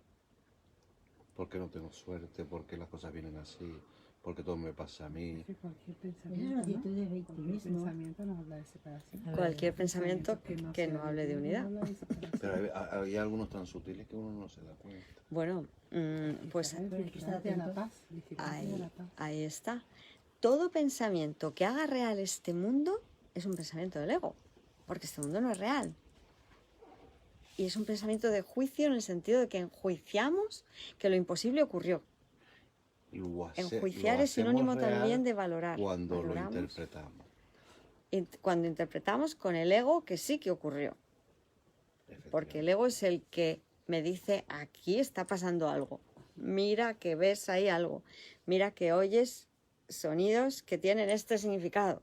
Porque no tengo suerte, porque las cosas vienen así, porque todo me pasa a mí. Que cualquier Es una pensamiento, actitud de Cualquier victimismo. pensamiento nos habla de separación. Cualquier pensamiento que no sea hable de unidad. habla de separación. Pero hay algunos tan sutiles que uno no se da cuenta. Bueno, pues ¿Sabes? Pero hay que estar Vigilante a la atentos. paz, vigilante a la paz. ahí está. Todo pensamiento que haga real este mundo es un pensamiento del ego, porque este mundo no es real. Y es un pensamiento de juicio en el sentido de que enjuiciamos que lo imposible ocurrió. Enjuiciar es sinónimo también de valorar. Cuando Valoramos. lo interpretamos. Cuando interpretamos con el ego que sí que ocurrió. Porque el ego es el que me dice, aquí está pasando algo. Mira que ves ahí algo. Mira que oyes sonidos que tienen este significado.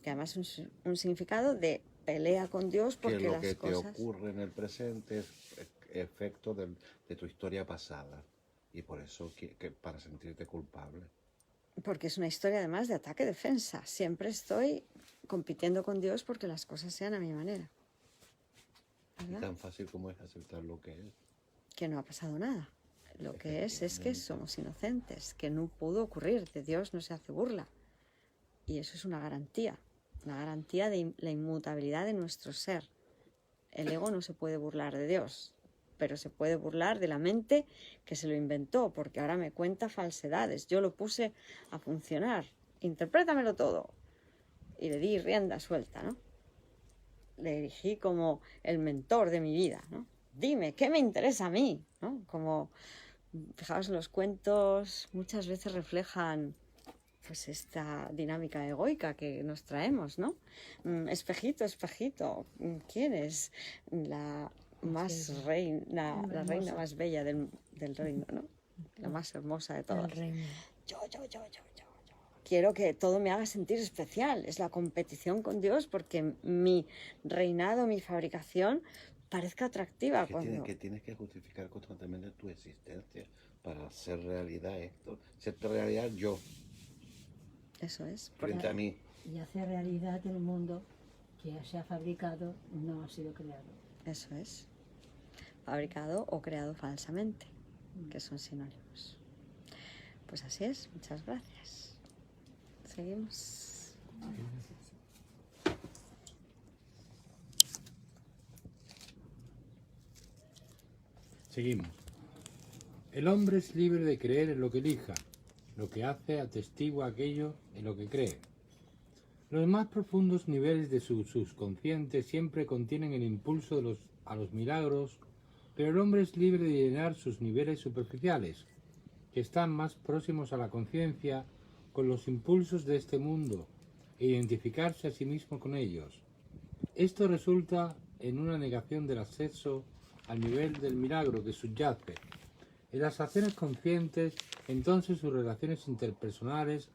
Que además es un significado de pelea con Dios porque que lo las que cosas... te ocurre en el presente es efecto de tu historia pasada. Y por eso para sentirte culpable. Porque es una historia además de ataque-defensa. Siempre estoy compitiendo con Dios porque las cosas sean a mi manera. Y ¿Verdad? tan fácil como es aceptar lo que es. Que no ha pasado nada. Lo que es que somos inocentes, que no pudo ocurrir. De Dios no se hace burla. Y eso es una garantía de la inmutabilidad de nuestro ser. El ego no se puede burlar de Dios, pero se puede burlar de la mente que se lo inventó, porque ahora me cuenta falsedades. Yo lo puse a funcionar. Interprétamelo todo. Y le di rienda suelta, ¿no? Le erigí como el mentor de mi vida, ¿no? Dime, ¿qué me interesa a mí? ¿No? Como, fijaos, los cuentos muchas veces reflejan pues esta dinámica egoica que nos traemos, ¿no? Espejito, espejito, ¿quién es la más reina, la reina más bella del reino, ¿no? La más hermosa de todas. El reino. Yo. Quiero que todo me haga sentir especial. Es la competición con Dios porque mi reinado, mi fabricación parezca atractiva. Que tienes que justificar constantemente tu existencia para hacer realidad esto. Ser realidad yo, Eso es. frente a mí. Y hacer realidad el mundo que se ha fabricado, no ha sido creado. Eso es. Fabricado o creado falsamente, que son sinónimos. Pues así es. Muchas gracias. Seguimos. Seguimos. El hombre es libre de creer en lo que elija. Lo que hace atestigua aquello en lo que cree. Los más profundos niveles de su subconsciente siempre contienen el impulso a los milagros, pero el hombre es libre de llenar sus niveles superficiales, que están más próximos a la conciencia, con los impulsos de este mundo e identificarse a sí mismo con ellos. Esto resulta en una negación del acceso al nivel del milagro que subyace. En las acciones conscientes, entonces sus relaciones interpersonales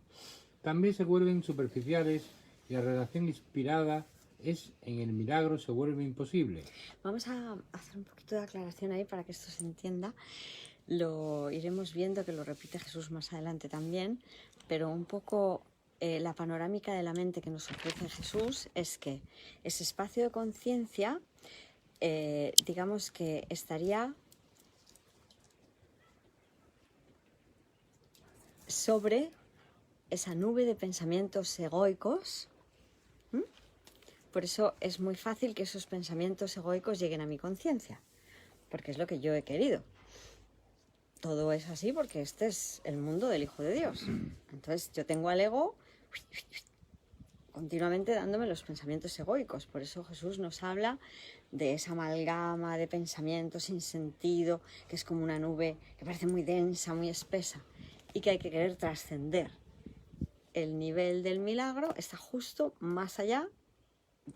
también se vuelven superficiales y la relación inspirada en el milagro se vuelve imposible. Vamos a hacer un poquito de aclaración ahí para que esto se entienda. Lo iremos viendo, que lo repite Jesús más adelante también, pero un poco la panorámica de la mente que nos ofrece Jesús es que ese espacio de conciencia, digamos que estaría sobre esa nube de pensamientos egoicos. Por eso es muy fácil que esos pensamientos egoicos lleguen a mi conciencia, porque es lo que yo he querido. Todo es así porque este es el mundo del Hijo de Dios. Entonces yo tengo al ego continuamente dándome los pensamientos egoicos. Por eso Jesús nos habla de esa amalgama de pensamientos sin sentido, que es como una nube que parece muy densa, muy espesa, y que hay que querer trascender. El nivel del milagro está justo más allá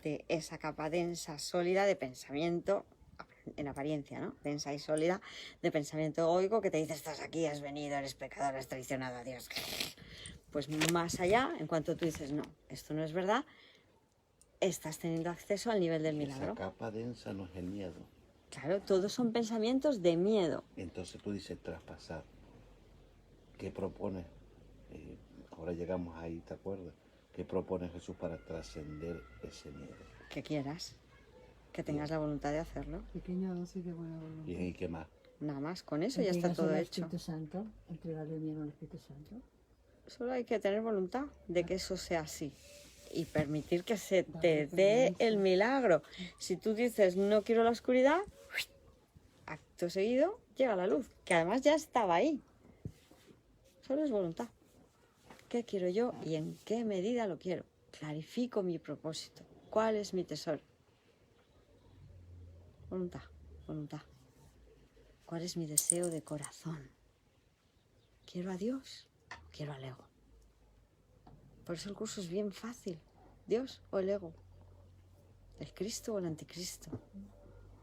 de esa capa densa, sólida de pensamiento, en apariencia, ¿no? Densa y sólida de pensamiento egoico que te dice: estás aquí, has venido, eres pecador, has traicionado a Dios. Pues más allá, en cuanto tú dices: no, esto no es verdad, estás teniendo acceso al nivel del milagro. Esa capa densa no es el miedo. Claro, todos son pensamientos de miedo. Entonces tú dices traspasar. ¿Qué propone? Ahora llegamos ahí, ¿te acuerdas? ¿Qué propone Jesús para trascender ese miedo? Que quieras, que tengas la voluntad de hacerlo. Pequeña dosis de buena voluntad. ¿Y qué más? Nada más, con eso ya está Entregarse todo al hecho. Espíritu Santo, entregarle el miedo al Espíritu Santo. Solo hay que tener voluntad de que eso sea así y permitir que se te dé el milagro. Si tú dices: no quiero la oscuridad, acto seguido llega la luz, que además ya estaba ahí. Solo es voluntad. ¿Qué quiero yo y en qué medida lo quiero? Clarifico mi propósito. ¿Cuál es mi tesoro? Voluntad, voluntad. ¿Cuál es mi deseo de corazón? ¿Quiero a Dios? Quiero al ego. Por eso el curso es bien fácil. ¿Dios o el ego? ¿El Cristo o el anticristo?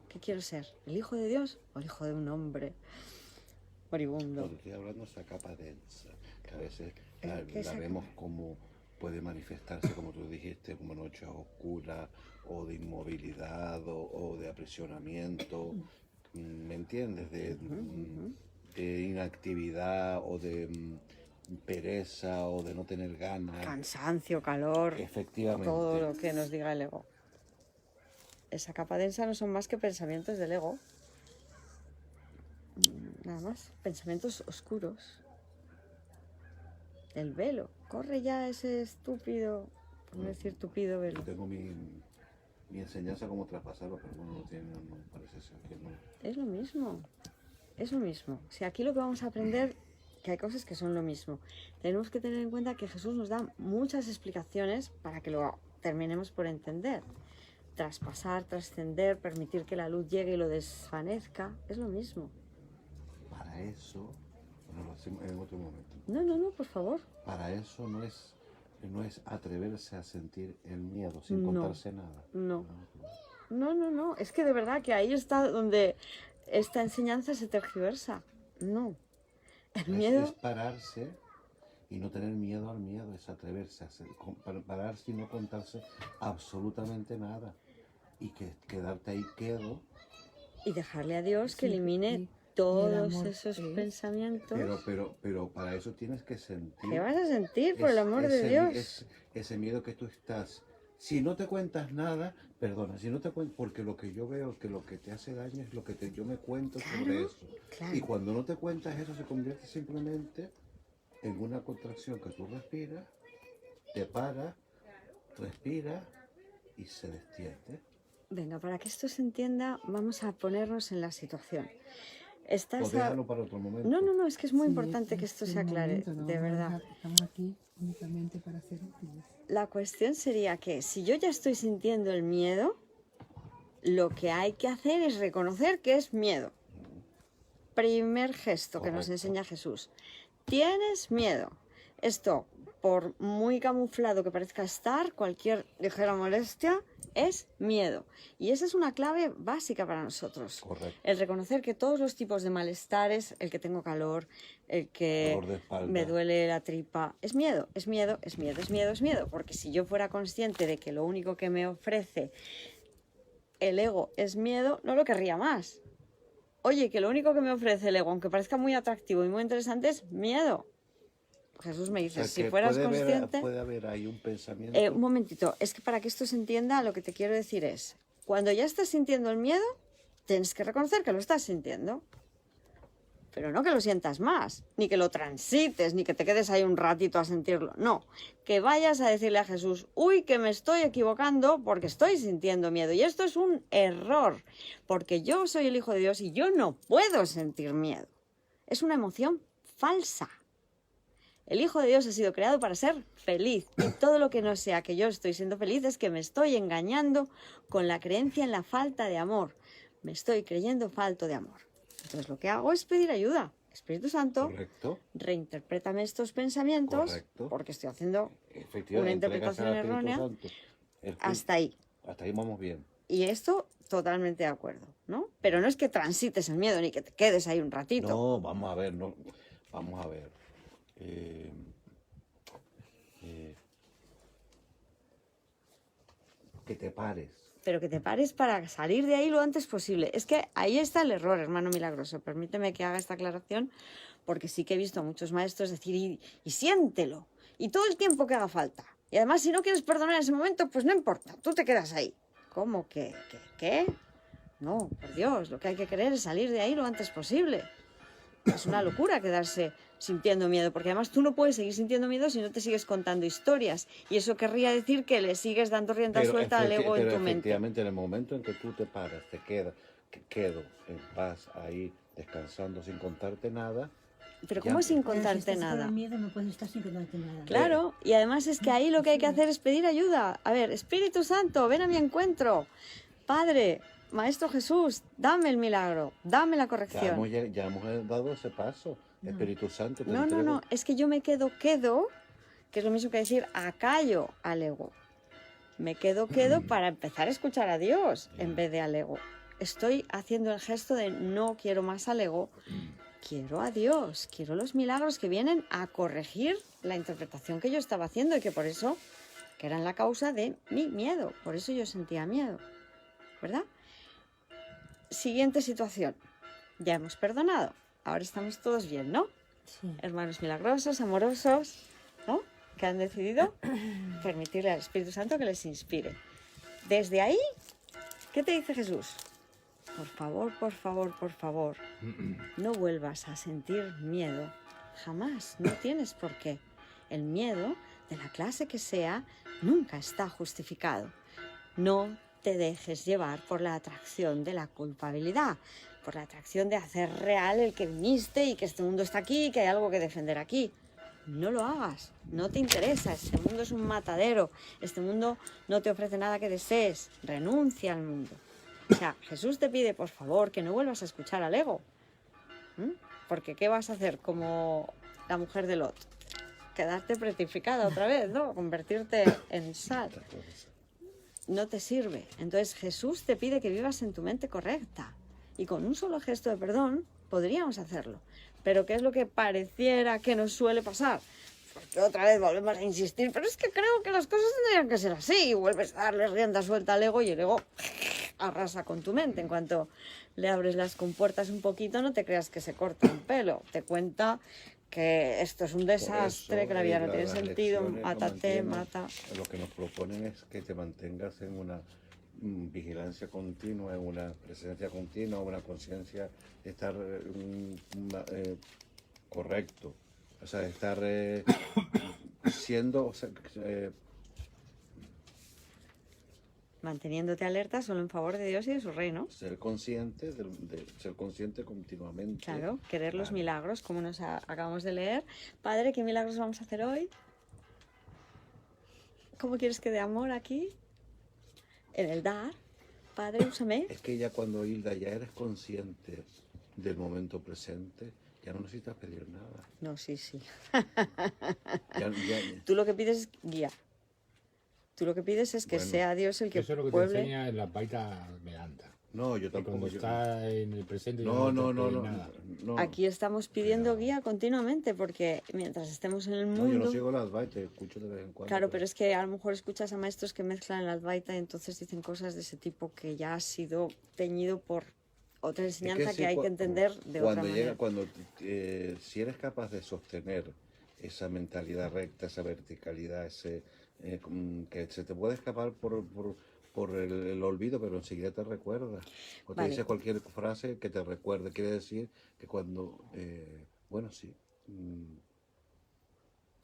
¿Qué quiero ser? ¿El hijo de Dios o el hijo de un hombre moribundo? Cuando estoy hablando de esa capa densa, que a veces la esa vemos como puede manifestarse, como tú dijiste, como noches oscuras, o de inmovilidad, o de aprisionamiento, ¿me entiendes? De inactividad, o de pereza, o de no tener ganas. Cansancio, calor, Efectivamente. todo lo que nos diga el ego. Esa capa densa no son más que pensamientos del ego. Nada más, pensamientos oscuros. El velo. Corre ya ese estúpido, por no decir tupido, velo. Yo tengo mi enseñanza como traspasarlo, pero bueno, no parece ser que no. Es lo mismo. Es lo mismo. Si aquí lo que vamos a aprender, que hay cosas que son lo mismo. Tenemos que tener en cuenta que Jesús nos da muchas explicaciones para que lo terminemos por entender. Traspasar, trascender, permitir que la luz llegue y lo desvanezca, es lo mismo. Para eso, nos lo hacemos en otro momento. No, por favor. Para eso no es atreverse a sentir el miedo sin No. contarse nada. No. No. Es que de verdad que ahí está donde esta enseñanza se tergiversa. No. El miedo... Es pararse y no tener miedo al miedo, es atreverse a pararse y no contarse absolutamente nada. Y quedarte ahí quedo. Y dejarle a Dios que Sí, elimine y todos amor esos es- pensamientos. Pero para eso tienes que sentir. ¿Qué vas a sentir, por el amor de Dios? Ese miedo que tú estás. Si no te cuentas nada, perdona, si no te cuentas, porque lo que yo veo que lo que te hace daño es lo que yo me cuento sobre eso. Claro. Y cuando no te cuentas eso se convierte simplemente en una contracción que tú respiras, te paras, respiras y se destiende. Venga, para que esto se entienda, vamos a ponernos en la situación. O Estás déjalo para otro momento. No, es que es muy Sí, importante que esto es se un aclare, momento, ¿no? de verdad. Estamos aquí únicamente para hacer útiles. La cuestión sería que si yo ya estoy sintiendo el miedo, lo que hay que hacer es reconocer que es miedo. Primer gesto que nos Correcto. enseña Jesús. Tienes miedo. Esto, por muy camuflado que parezca estar, cualquier ligera molestia es miedo. Y esa es una clave básica para nosotros. Correcto. El reconocer que todos los tipos de malestares, el que tengo calor, el que Dolor de espalda. me duele la tripa, es miedo. Porque si yo fuera consciente de que lo único que me ofrece el ego es miedo, no lo querría más. Oye, que lo único que me ofrece el ego, aunque parezca muy atractivo y muy interesante, es miedo. Jesús me O dice, sea, si que fueras puede consciente... puede haber ahí un pensamiento. Un momentito, es que para que esto se entienda, lo que te quiero decir es, cuando ya estás sintiendo el miedo, tienes que reconocer que lo estás sintiendo. Pero no que lo sientas más, ni que lo transites, ni que te quedes ahí un ratito a sentirlo. No, que vayas a decirle a Jesús, uy, que me estoy equivocando porque estoy sintiendo miedo. Y esto es un error, porque yo soy el Hijo de Dios y yo no puedo sentir miedo. Es una emoción falsa. El Hijo de Dios ha sido creado para ser feliz. Y todo lo que no sea que yo estoy siendo feliz es que me estoy engañando con la creencia en la falta de amor. Me estoy creyendo falto de amor. Entonces lo que hago es pedir ayuda. Espíritu Santo, Correcto. reinterprétame estos pensamientos, Correcto. porque estoy haciendo Efectivamente. una entregas interpretación al Espíritu errónea. Santo. hasta ahí. Hasta ahí vamos bien. Y esto totalmente de acuerdo, ¿no? Pero no es que transites el miedo ni que te quedes ahí un ratito. No, vamos a ver, no. Vamos a ver. Que te pares. Pero que te pares para salir de ahí lo antes posible. Es que ahí está el error, hermano milagroso. Permíteme que haga esta aclaración, porque sí que he visto a muchos maestros decir, y siéntelo, y todo el tiempo que haga falta. Y además, si no quieres perdonar en ese momento, pues no importa, tú te quedas ahí. ¿Cómo que? ¿Qué? No, por Dios, lo que hay que querer es salir de ahí lo antes posible. Es una locura quedarse sintiendo miedo, porque además tú no puedes seguir sintiendo miedo si no te sigues contando historias. Y eso querría decir que le sigues dando rienda suelta al ego en tu mente. Efectivamente, en el momento en que tú te paras, quedo en paz ahí, descansando sin contarte nada. Pero Ya. ¿cómo sin Pero si contarte estás con nada? el miedo no puedes estar sin contarte nada. Claro, y además es que ahí lo que hay que hacer es pedir ayuda. A ver, Espíritu Santo, ven a mi encuentro. Padre, Maestro Jesús, dame el milagro, dame la corrección. Ya hemos dado ese paso. Espíritu Santo, te No, entrego. es que yo me quedo, que es lo mismo que decir acallo al ego. Me quedo para empezar a escuchar a Dios en vez de al ego. Estoy haciendo el gesto de no quiero más al ego, quiero a Dios, quiero los milagros que vienen a corregir la interpretación que yo estaba haciendo y que por eso, que eran la causa de mi miedo, por eso yo sentía miedo, ¿verdad? Siguiente situación, ya hemos perdonado, ahora estamos todos bien, ¿no? Sí. Hermanos milagrosos, amorosos, ¿no? Que han decidido permitirle al Espíritu Santo que les inspire. Desde ahí, ¿qué te dice Jesús? Por favor, no vuelvas a sentir miedo. Jamás, no tienes por qué. El miedo, de la clase que sea, nunca está justificado. No te dejes llevar por la atracción de la culpabilidad, por la atracción de hacer real el que viniste y que este mundo está aquí y que hay algo que defender aquí. No lo hagas, no te interesa, este mundo es un matadero, este mundo no te ofrece nada que desees, renuncia al mundo. O sea, Jesús te pide, por favor, que no vuelvas a escuchar al ego. Porque ¿qué vas a hacer como la mujer de Lot? Quedarte petrificada otra vez, ¿no? Convertirte en sal. No te sirve. Entonces Jesús te pide que vivas en tu mente correcta. Y con un solo gesto de perdón podríamos hacerlo. Pero ¿qué es lo que pareciera que nos suele pasar? Porque otra vez volvemos a insistir, pero es que creo que las cosas tendrían que ser así. Y vuelves a darle rienda suelta al ego y el ego arrasa con tu mente. En cuanto le abres las compuertas un poquito, no te creas que se corta un pelo. Te cuenta que esto es un desastre, que la vida no tiene sentido, mátate, mata. Lo que nos proponen es que te mantengas en una vigilancia continua, en una presencia continua, una conciencia, estar correcto, o sea, estar siendo, o sea, Manteniéndote alerta solo en favor de Dios y de su reino. ser consciente, ser consciente continuamente. Claro, querer los Claro. milagros, como nos acabamos de leer. Padre, ¿qué milagros vamos a hacer hoy? ¿Cómo quieres que dé amor aquí? En el dar. Padre, úsame. Es que ya cuando, Hilda, ya eres consciente del momento presente, ya no necesitas pedir nada. No, sí, sí. Ya- Tú lo que pides es guía. Tú lo que pides es que Bueno, sea Dios el que Eso es lo que te pueble. enseña en la Baita Vedanta. no, yo Que cuando tampoco. está en el presente ya No, no, te no, pide no, nada. no. Aquí estamos pidiendo Pero- guía continuamente porque mientras estemos en el No, yo mundo... no sigo las Advaita, escucho de vez en cuando. Claro, pero es que a lo mejor escuchas a maestros que mezclan el Advaita y entonces dicen cosas de ese tipo que ya ha sido teñido por otra enseñanza sí, que hay que entender de otra manera. Si eres capaz de sostener esa mentalidad recta, esa verticalidad, que se te puede escapar por el olvido, pero enseguida te recuerda. O te Vale. dice cualquier frase que te recuerde. Quiere decir que cuando, bueno, sí.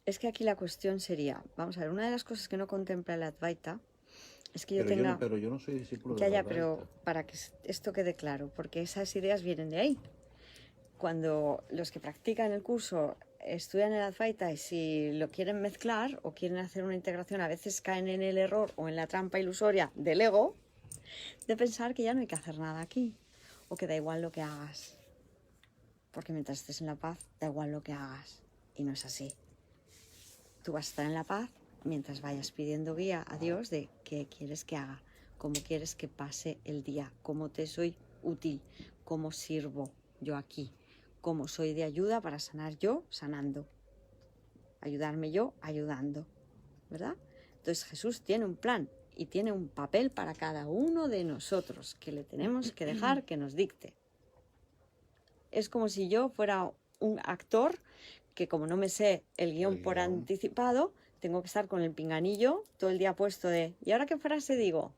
Es que aquí la cuestión sería, vamos a ver, una de las cosas que no contempla el Advaita es que yo Pero, tenga... pero yo no soy discípulo Ya, de la ya, pero para que esto quede claro, porque esas ideas vienen de ahí. Cuando los que practican el curso estudian el Advaita y si lo quieren mezclar o quieren hacer una integración, a veces caen en el error o en la trampa ilusoria del ego de pensar que ya no hay que hacer nada aquí o que da igual lo que hagas. Porque mientras estés en la paz, da igual lo que hagas. Y no es así. Tú vas a estar en la paz mientras vayas pidiendo guía a Dios de qué quieres que haga, cómo quieres que pase el día, cómo te soy útil, cómo sirvo yo aquí, cómo soy de ayuda para sanar yo, sanando, ayudarme yo, ayudando, ¿verdad? Entonces Jesús tiene un plan y tiene un papel para cada uno de nosotros que le tenemos que dejar que nos dicte. Es como si yo fuera un actor que, como no me sé el guión por guión. anticipado, tengo que estar con el pinganillo todo el día puesto de ¿y ahora qué frase digo?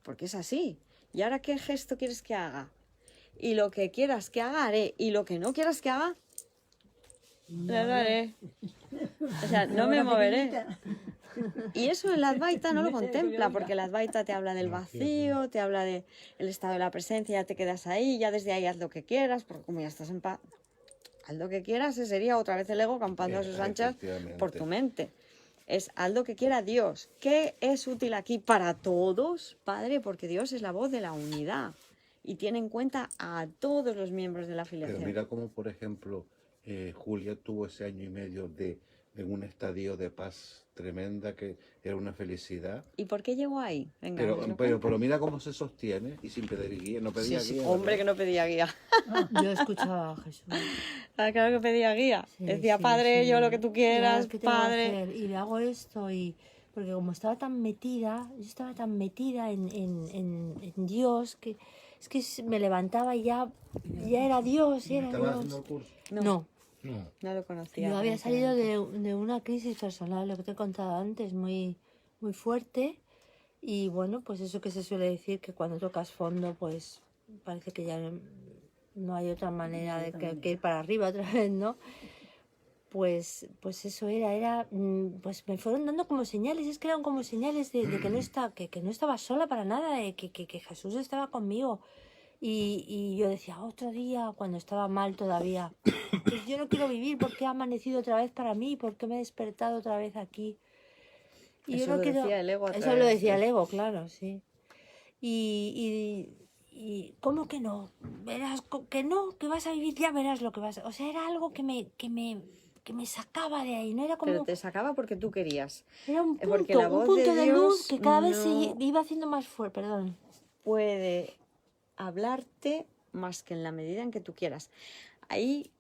Porque es así. ¿Y ahora qué gesto quieres que haga? Y lo que quieras que haga, haré. Y lo que no quieras que haga, lo haré. O sea, no me moveré. Y eso el Advaita no lo contempla, porque el Advaita te habla del vacío, te habla del estado de la presencia, ya te quedas ahí, ya desde ahí haz lo que quieras, porque como ya estás en paz, haz lo que quieras, ese sería otra vez el ego campando a sus anchas por tu mente. Es haz lo que quiera Dios. ¿Qué es útil aquí para todos, Padre? Porque Dios es la voz de la unidad y tiene en cuenta a todos los miembros de la Pero afiliación. mira cómo, por ejemplo, Julia tuvo ese año y medio de un estadio de paz tremenda, que era una felicidad. ¿Y por qué llegó ahí? Venga, Pero, nos lo pero, cuenta. pero mira cómo se sostiene y sin pedir guía, no pedía Sí, sí, guía. hombre, ¿verdad? que no pedía guía. Yo escuchaba a Jesús. Ah, claro que pedía guía. Sí, Decía, sí, Padre, sí. yo lo que tú Y quieras, ahora, ¿qué tengo que Padre. hacer? Y le hago esto y... Porque como estaba tan metida, yo estaba tan metida en Dios, que es que me levantaba y ya era Dios, era ¿Estabas haciendo Dios. el curso? No, No, No lo conocía. yo había salido aparentemente. de una crisis personal, lo que te he contado antes, muy, muy fuerte. Y bueno, pues eso que se suele decir, que cuando tocas fondo, pues parece que ya no hay otra manera de que ir para arriba otra vez, ¿no? Pues eso pues me fueron dando como señales, es que eran como señales de que no estaba sola para nada, de que Jesús estaba conmigo. Y yo decía, otro día, cuando estaba mal todavía, pues yo no quiero vivir, porque ha amanecido otra vez para mí, porque me he despertado otra vez aquí. Y Eso yo no lo quiero... decía el ego a Eso través lo de decía el eso. ego, claro, sí. Y y ¿cómo que no? Verás que no, que vas a vivir, ya verás lo que vas a... O sea, era algo que me sacaba de ahí, no era como... Pero te sacaba porque tú querías. Era un Porque la voz punto de de luz Dios que cada vez se no iba haciendo más fuerte, perdón. puede hablarte más que en la medida en que tú quieras. Ahí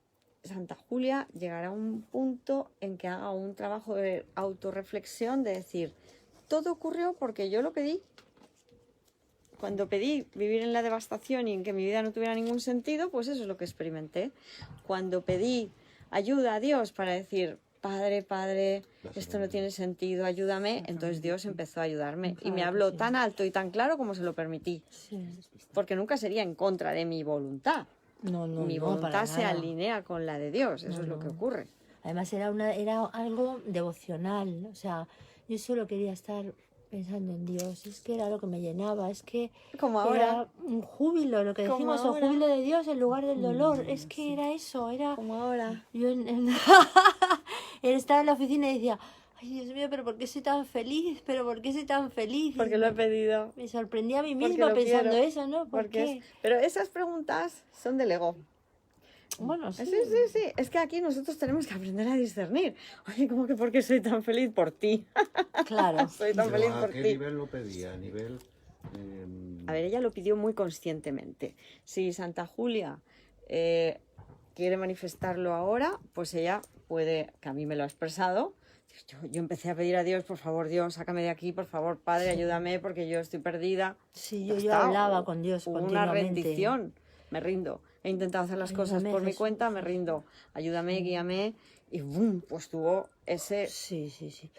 Santa Julia llegará a un punto en que haga un trabajo de autorreflexión, de decir, todo ocurrió porque yo lo pedí. Cuando pedí vivir en la devastación y en que mi vida no tuviera ningún sentido, pues eso es lo que experimenté. Cuando pedí ayuda a Dios para decir, Padre, Padre, esto no tiene sentido, ayúdame, entonces Dios empezó a ayudarme y me habló tan alto y tan claro como se lo permití, Sí. porque nunca sería en contra de mi voluntad. No, Mi para voluntad se nada. alinea con la de Dios, eso es lo que ocurre. Además era algo devocional, o sea, yo solo quería estar pensando en Dios, es que era lo que me llenaba, es que Como ahora. era un júbilo, lo que Como decimos, el ahora. júbilo de Dios en lugar del dolor, es que era eso, era... Como ahora. Yo él estaba en la oficina y decía, ay Dios mío, pero ¿por qué soy tan feliz? ¿Pero por qué soy tan feliz? Porque lo he pedido. Me sorprendía a mí Porque misma lo pensando quiero, eso, ¿no? ¿Por Porque qué? Pero esas preguntas son del ego. Bueno, Sí, sí. Es que aquí nosotros tenemos que aprender a discernir. Oye, ¿cómo que por qué soy tan feliz por ti? claro. Soy tan Pero feliz ¿a por qué ti. nivel lo pedía? ¿A nivel...? A ver, ella lo pidió muy conscientemente. Si Santa Julia quiere manifestarlo ahora, pues ella puede, que a mí me lo ha expresado. Yo empecé a pedir a Dios, por favor, Dios, sácame de aquí, por favor, Padre, ayúdame, porque yo estoy perdida. Sí, Ya yo está. hablaba con Dios Hubo una continuamente. rendición, me rindo. He intentado hacer las cosas Ayúdame, por mi Jesús. cuenta, me rindo. Ayúdame, guíame. Y ¡bum! Pues tuvo ese Sí.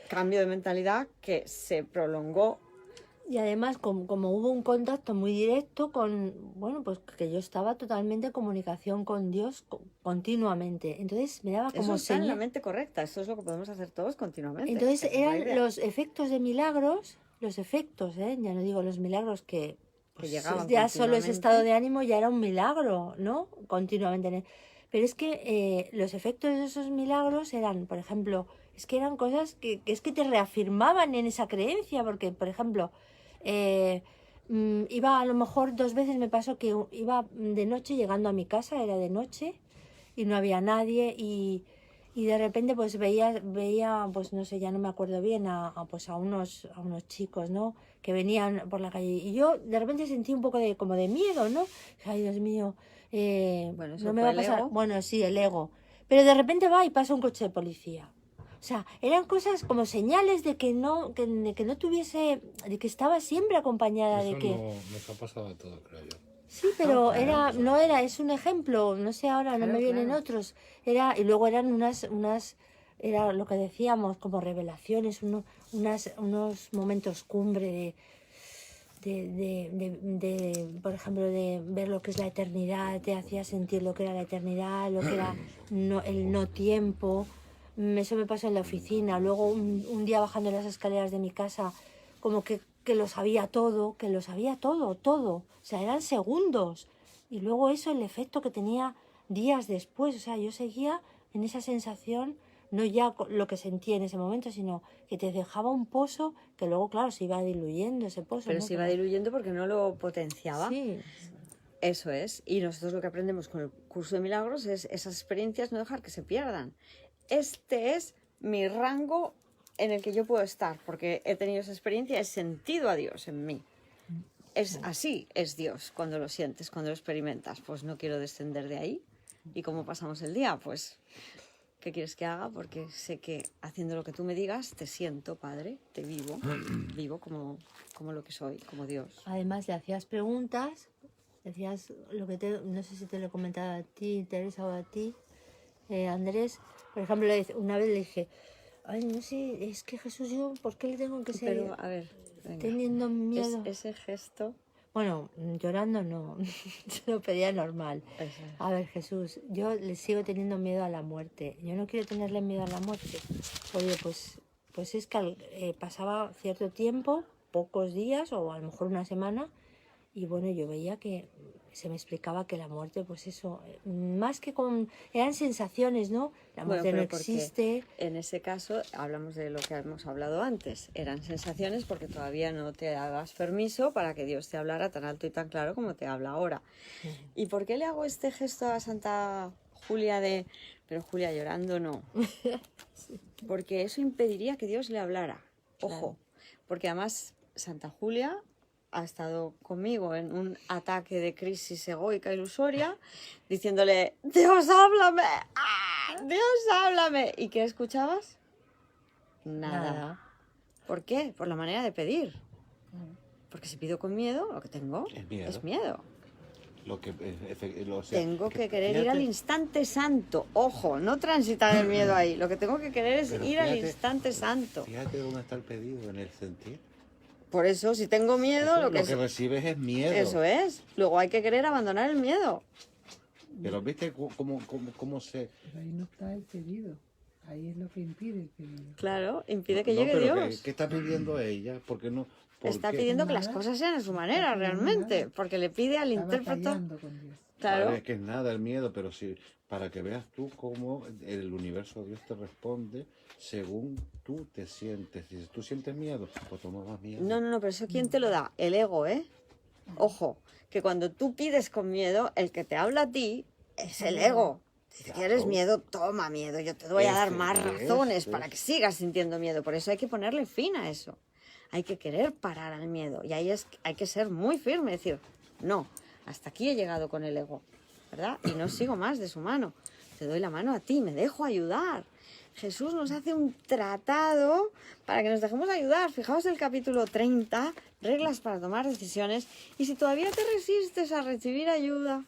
cambio de mentalidad que se prolongó. Y además, como hubo un contacto muy directo con, bueno, pues que yo estaba totalmente en comunicación con Dios continuamente. Entonces me daba Eso como está en la señal. mente correcta. Eso es lo que podemos hacer todos continuamente. Entonces Esa es la eran idea. los efectos de milagros, los efectos, ya no digo los milagros que pues, llegaban ya solo ese estado continuamente. de ánimo ya era un milagro, ¿no? Continuamente. Pero es que los efectos de esos milagros eran, por ejemplo, es que eran cosas que es que te reafirmaban en esa creencia, porque, por ejemplo, iba a lo mejor 2 veces me pasó que iba de noche llegando a mi casa, era de noche y no había nadie y de repente pues veía pues no sé, ya no me acuerdo bien pues a unos chicos, ¿no? Que venían por la calle y yo de repente sentí un poco de como de miedo, ¿no? Ay, Dios mío, Bueno, eso no me fue va a el pasar. ego. Bueno, sí, el ego. Pero de repente va y pasa un coche de policía. O sea, eran cosas como señales de que no tuviese, de que estaba siempre acompañada Eso de que... no nos ha pasado a todos, creo yo. Sí, pero claro, es un ejemplo, no sé ahora, no Claro, me vienen claro. otros. Y luego eran era lo que decíamos, como revelaciones, unos momentos cumbre por ejemplo, de ver lo que es la eternidad, te hacía sentir lo que era la eternidad, lo que era el no tiempo. Eso me pasó en la oficina. Luego un día bajando las escaleras de mi casa, como que lo sabía todo, todo. O sea, eran segundos. Y luego eso, el efecto que tenía días después. O sea, yo seguía en esa sensación, no ya lo que sentía en ese momento, sino que te dejaba un pozo que luego, claro, se iba diluyendo ese pozo. Pero ¿no? se iba diluyendo porque no lo potenciaba. Sí, Eso es. Y nosotros lo que aprendemos con el curso de milagros es esas experiencias no dejar que se pierdan. Este es mi rango en el que yo puedo estar, porque he tenido esa experiencia, he sentido a Dios en mí. Es así, es Dios cuando lo sientes, cuando lo experimentas. Pues no quiero descender de ahí. ¿Y cómo pasamos el día? Pues, ¿qué quieres que haga? Porque sé que haciendo lo que tú me digas, te siento, Padre, te vivo como lo que soy, como Dios. además le hacías preguntas, decías lo que no sé si te lo he comentado a ti, Teresa, o a ti, Andrés. Por ejemplo, una vez le dije, ay, no sé, es que Jesús, yo, ¿por qué le tengo que seguir Pero, a ver, venga. teniendo miedo? Ese gesto... Bueno, llorando no, se lo pedía normal. Eso. A ver, Jesús, yo le sigo teniendo miedo a la muerte. Yo no quiero tenerle miedo a la muerte. Oye, pues es que pasaba cierto tiempo, pocos días o a lo mejor una semana, y bueno, yo veía que se me explicaba que la muerte, pues eso, más que con... eran sensaciones, ¿no? La Bueno, muerte no pero porque existe. en ese caso hablamos de lo que hemos hablado antes. Eran sensaciones porque todavía no te dabas permiso para que Dios te hablara tan alto y tan claro como te habla ahora. ¿Y por qué le hago este gesto a Santa Julia de... Pero Julia llorando no? Porque eso impediría que Dios le hablara. Ojo, Claro. porque además Santa Julia ha estado conmigo en un ataque de crisis egoica ilusoria, diciéndole, Dios, háblame, ¡ah! Dios, háblame. ¿Y qué escuchabas? Nada. ¿Por qué? Por la manera de pedir. Porque si pido con miedo, lo que tengo Es miedo. es miedo. Lo que, o sea, Tengo que querer ir fíjate, al instante santo. Ojo, no transitar el miedo ahí. Lo que tengo que querer es Pero ir al fíjate- instante santo. Fíjate dónde está el pedido, en el sentir. Por eso, si tengo miedo, Eso, lo que recibes es miedo. eso es. Luego hay que querer abandonar el miedo. Pero viste cómo se... Pero ahí no está el pedido. Ahí es lo que impide el pedido. Claro, impide que No, llegue pero Dios. ¿qué está pidiendo ella? ¿Por qué no? ¿Por Está qué? pidiendo que las Nada. cosas sean a su manera, Está pidiendo realmente. nada. Porque le pide al Está intérprete. batallando con Dios. Claro. Vale, es que es nada el miedo, pero sí, para que veas tú cómo el universo de Dios te responde según tú te sientes. Si tú sientes miedo, pues toma más miedo. No, pero eso ¿quién te lo da? El ego, ¿eh? Ojo, que cuando tú pides con miedo, el que te habla a ti es el ego. Si quieres Claro. miedo, toma miedo. Yo te voy a dar Ese más es, razones para es. que sigas sintiendo miedo. Por eso hay que ponerle fin a eso. Hay que querer parar al miedo. Y ahí hay que ser muy firme, decir, no, hasta aquí he llegado con el ego, ¿verdad? Y no sigo más de su mano. Te doy la mano a ti, me dejo ayudar. Jesús nos hace un tratado para que nos dejemos ayudar. Fijaos el capítulo 30, reglas para tomar decisiones. Y si todavía te resistes a recibir ayuda,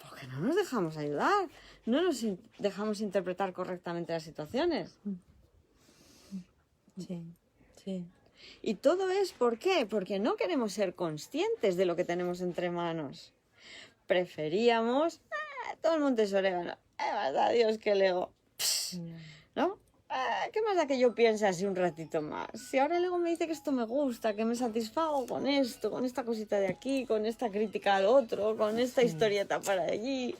porque no nos dejamos ayudar, no nos dejamos interpretar correctamente las situaciones. Sí, sí. Y todo es ¿por qué? Porque no queremos ser conscientes de lo que tenemos entre manos. Preferíamos todo el monte es orégano. Más da Dios que el ego. ¿No? ¿Qué más da que yo piense así un ratito más? Si ahora el ego me dice que esto me gusta, que me satisfago con esto, con esta cosita de aquí, con esta crítica al otro, con esta historieta para allí.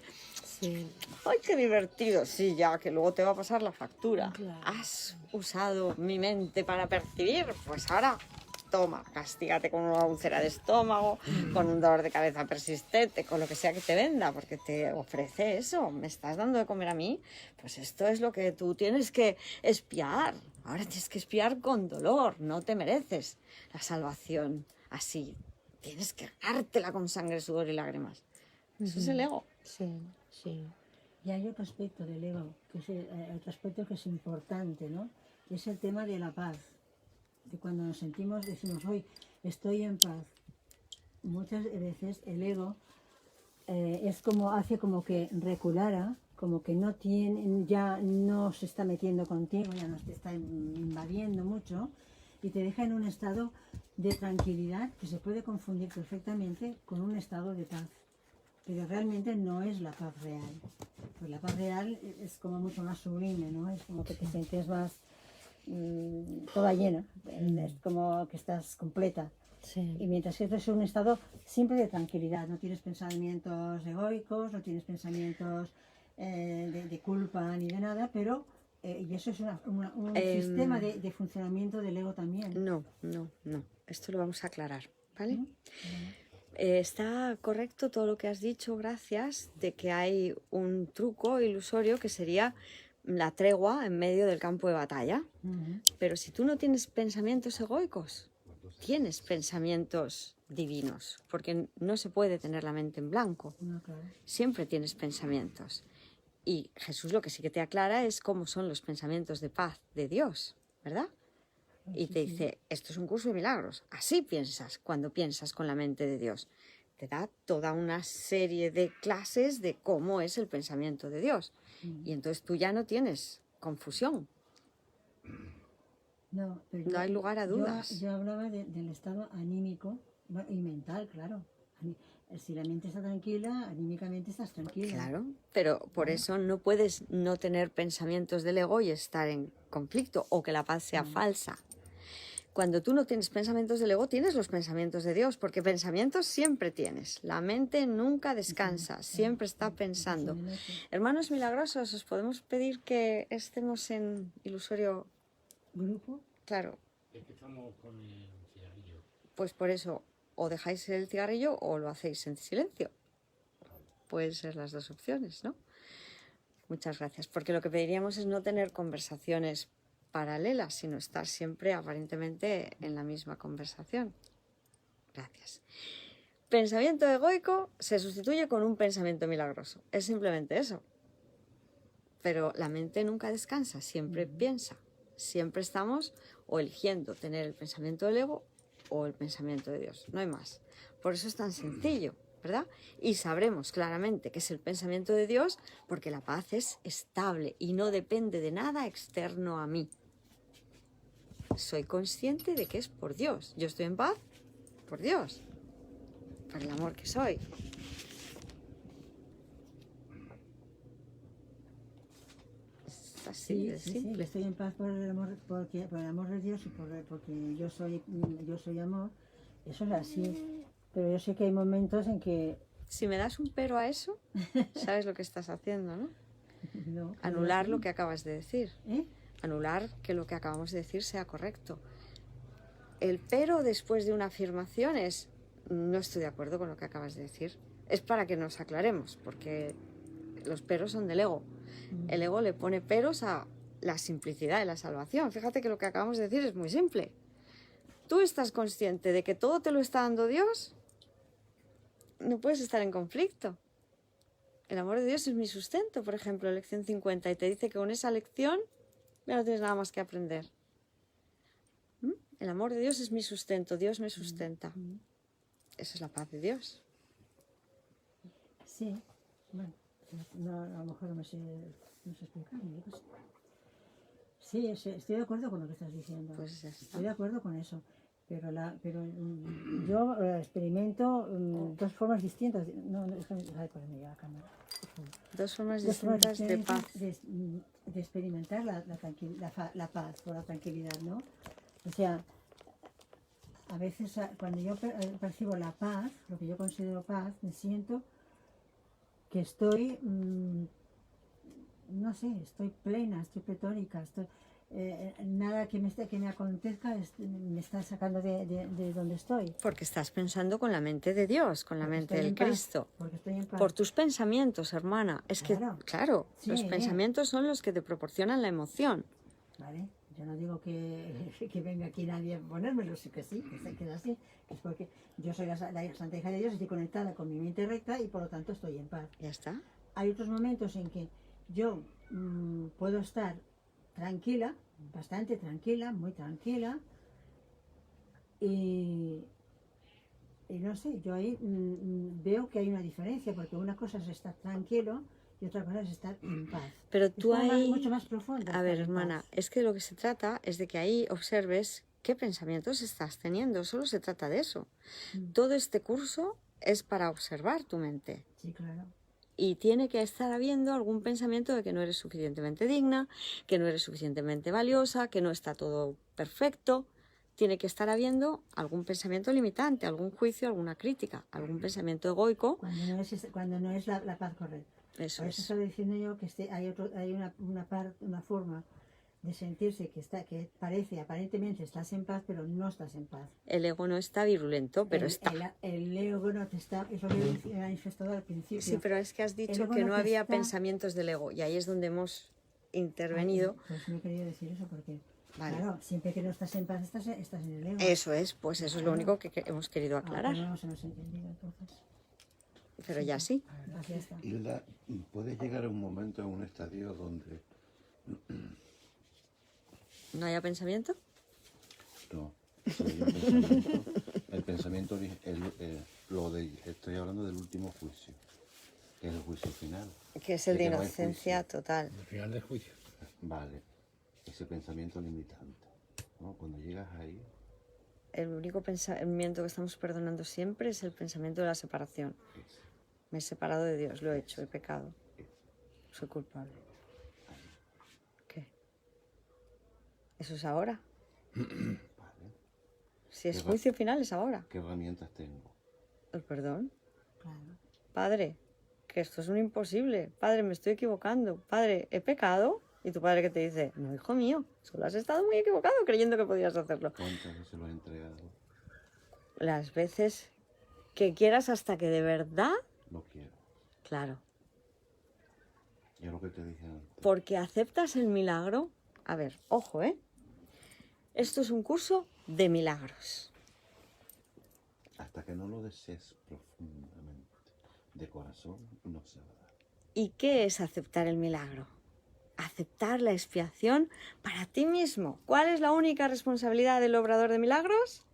Sí. ¡Ay, qué divertido! Sí, ya, que luego te va a pasar la factura. Claro. ¿Has usado mi mente para percibir? Pues ahora, toma, castígate con una úlcera de estómago, con un dolor de cabeza persistente, con lo que sea que te venda, porque te ofrece eso. ¿Me estás dando de comer a mí? Pues esto es lo que tú tienes que espiar. Ahora tienes que espiar con dolor. No te mereces la salvación así. Tienes que ganártela con sangre, sudor y lágrimas. Eso es el ego. Sí, sí. Y hay otro aspecto del ego, que es otro aspecto que es importante, ¿no? Y es el tema de la paz. De cuando nos sentimos, decimos, hoy estoy en paz. Muchas veces el ego es como, hace como que reculara, como que no tiene, ya no se está metiendo contigo, ya no te está invadiendo mucho, y te deja en un estado de tranquilidad que se puede confundir perfectamente con un estado de paz. Pero realmente no es la paz real. Pues la paz real es como mucho más sublime, ¿no? Es como que te sientes más toda llena, es como que estás completa. Sí. Y mientras que esto es un estado siempre de tranquilidad, no tienes pensamientos egoicos, no tienes pensamientos de culpa ni de nada, pero y eso es un sistema de funcionamiento del ego también. No. Esto lo vamos a aclarar, ¿vale? Está correcto todo lo que has dicho, gracias, de que hay un truco ilusorio que sería la tregua en medio del campo de batalla. Pero si tú no tienes pensamientos egoicos, tienes pensamientos divinos, porque no se puede tener la mente en blanco. No, claro. Siempre tienes pensamientos. Y Jesús lo que sí que te aclara es cómo son los pensamientos de paz de Dios, ¿verdad? Y te dice, esto es un curso de milagros. Así piensas cuando piensas con la mente de Dios. Te da toda una serie de clases de cómo es el pensamiento de Dios. Y entonces tú ya no tienes confusión. No, pero No hay lugar a dudas. Yo hablaba del estado anímico y mental, claro. Si la mente está tranquila, anímicamente estás tranquila. Claro, pero por eso no puedes no tener pensamientos del ego y estar en conflicto o que la paz sea falsa. Cuando tú no tienes pensamientos del ego, tienes los pensamientos de Dios, porque pensamientos siempre tienes. La mente nunca descansa, siempre está pensando. Hermanos milagrosos, ¿os podemos pedir que estemos en ilusorio? Grupo. Claro, Empezamos con el cigarrillo. pues por eso, o dejáis el cigarrillo o lo hacéis en silencio. Pueden ser las dos opciones, ¿no? Muchas gracias, porque lo que pediríamos es no tener conversaciones paralelas, sino estar siempre aparentemente en la misma conversación. Gracias. Pensamiento egoico se sustituye con un pensamiento milagroso. Es simplemente eso. Pero la mente nunca descansa, siempre piensa. Siempre estamos o eligiendo tener el pensamiento del ego o el pensamiento de Dios. No hay más. Por eso es tan sencillo, ¿verdad? Y sabremos claramente que es el pensamiento de Dios porque la paz es estable y no depende de nada externo a mí. Soy consciente de que es por Dios. Yo estoy en paz por Dios, por el amor que soy. Es así de simple. Estoy en paz por el amor, por el amor de Dios y porque yo soy amor. Eso es así. Pero yo sé que hay momentos en que Si me das un pero a eso, sabes lo que estás haciendo, ¿no? no. Anular lo que acabas de decir. ¿Eh? Anular que lo que acabamos de decir sea correcto. El pero después de una afirmación es no estoy de acuerdo con lo que acabas de decir. Es para que nos aclaremos, porque los peros son del ego. El ego le pone peros a la simplicidad de la salvación. Fíjate que lo que acabamos de decir es muy simple. Tú estás consciente de que todo te lo está dando Dios, no puedes estar en conflicto. El amor de Dios es mi sustento, por ejemplo, lección 50, y te dice que con esa lección ya no tienes nada más que aprender. El amor de Dios es mi sustento, Dios me sustenta. Esa es la paz de Dios. Sí, bueno, no, a lo mejor no sé explicar. Sí, estoy de acuerdo con lo que estás diciendo. Pues ya está. Estoy de acuerdo con eso. Pero yo experimento dos formas distintas. No, déjame ponerme ya la cámara. Dos formas Dos formas distintas de paz. de experimentar la paz o la tranquilidad, ¿no? O sea, a veces cuando yo percibo la paz, lo que yo considero paz, me siento que estoy, no sé, estoy plena, estoy pletórica, nada que me acontezca me está sacando de donde estoy. Porque estás pensando con la mente de Dios, con la Porque mente estoy del en paz, Cristo. porque estoy en paz. Por tus pensamientos, hermana. Es Claro. que, claro, Sí, los pensamientos son los que te proporcionan la emoción. ¿Vale? Yo no digo que venga aquí nadie a ponérmelo, sí que sí, que se queda así. Es porque yo soy la Santa Hija de Dios, estoy conectada con mi mente recta y por lo tanto estoy en paz. Ya está. Hay otros momentos en que yo puedo estar tranquila, bastante tranquila, muy tranquila, y no sé, yo ahí veo que hay una diferencia, porque una cosa es estar tranquilo y otra cosa es estar en paz. Pero Es tú como ahí... mucho más profundo. A estar ver, en hermana, paz. es que lo que se trata es de que ahí observes qué pensamientos estás teniendo. Solo se trata de eso. Todo este curso es para observar tu mente. Sí, claro. Y tiene que estar habiendo algún pensamiento de que no eres suficientemente digna, que no eres suficientemente valiosa, que no está todo perfecto. Tiene que estar habiendo algún pensamiento limitante, algún juicio, alguna crítica, algún pensamiento egoico. Cuando no es la paz correcta. Eso Por eso es. estaba diciendo yo que hay una forma de sentirse que aparentemente estás en paz, pero no estás en paz. El ego no está virulento, pero está. El ego no te está, es lo que he manifestado al principio. Sí, pero es que has El dicho ego que no no te había está- pensamientos del ego y ahí es donde hemos intervenido. Pues no he querido decir eso porque, Vale. claro, siempre que no estás en paz, estás en el ego. Eso es, pues eso es lo único que hemos querido Ah, aclarar. pues no nos hemos entendido entonces. Pero ya sí. Pues ya está. Hilda, puedes llegar a un momento, en un estadio donde ¿No haya pensamiento? no, el pensamiento, estoy hablando del último juicio, que es el juicio final. Que es el de que no hay inocencia juicio. total. Al final del juicio. Vale, ese pensamiento limitante, ¿no? Cuando llegas ahí, El único pensamiento que estamos perdonando siempre es el pensamiento de la separación. es, Me he separado de Dios, lo he hecho, he pecado. Soy culpable. ¿Qué? ¿Eso es ahora? vale, Si es Qué juicio final es ahora. ¿Qué herramientas tengo? El perdón. Claro. Padre, que esto es un imposible. Padre, me estoy equivocando. Padre, he pecado. Y tu padre que te dice, no, hijo mío, solo has estado muy equivocado creyendo que podías hacerlo. ¿Cuántas veces lo he entregado? Las veces que quieras hasta que de verdad, No quiero. claro, Yo lo que te dije antes. porque aceptas el milagro. A ver, ojo, ¿eh? Esto es un curso de milagros. Hasta que no lo desees profundamente, de corazón, no se va a dar. ¿Y qué es aceptar el milagro? Aceptar la expiación para ti mismo. ¿Cuál es la única responsabilidad del obrador de milagros?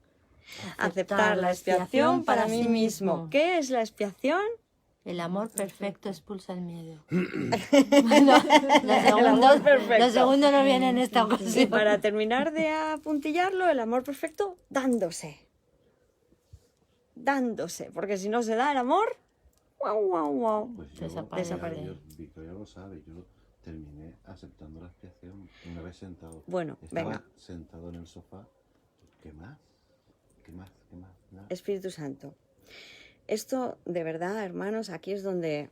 Aceptar la expiación para mí mismo. ¿Qué es la expiación? El amor perfecto expulsa el miedo. Bueno, amor perfecto. lo segundo no viene en esta Y ocasión. para terminar de apuntillarlo, el amor perfecto dándose. Dándose. Porque si no se da el amor, guau, guau, guau. Pues Desaparece. Victoria lo sabe, yo terminé aceptando la expiación una vez sentado. Bueno, Estaba venga. sentado en el sofá. ¿Qué más? ¿Qué más? ¿Qué más? Nada. Espíritu Santo. Esto, de verdad, hermanos, aquí es donde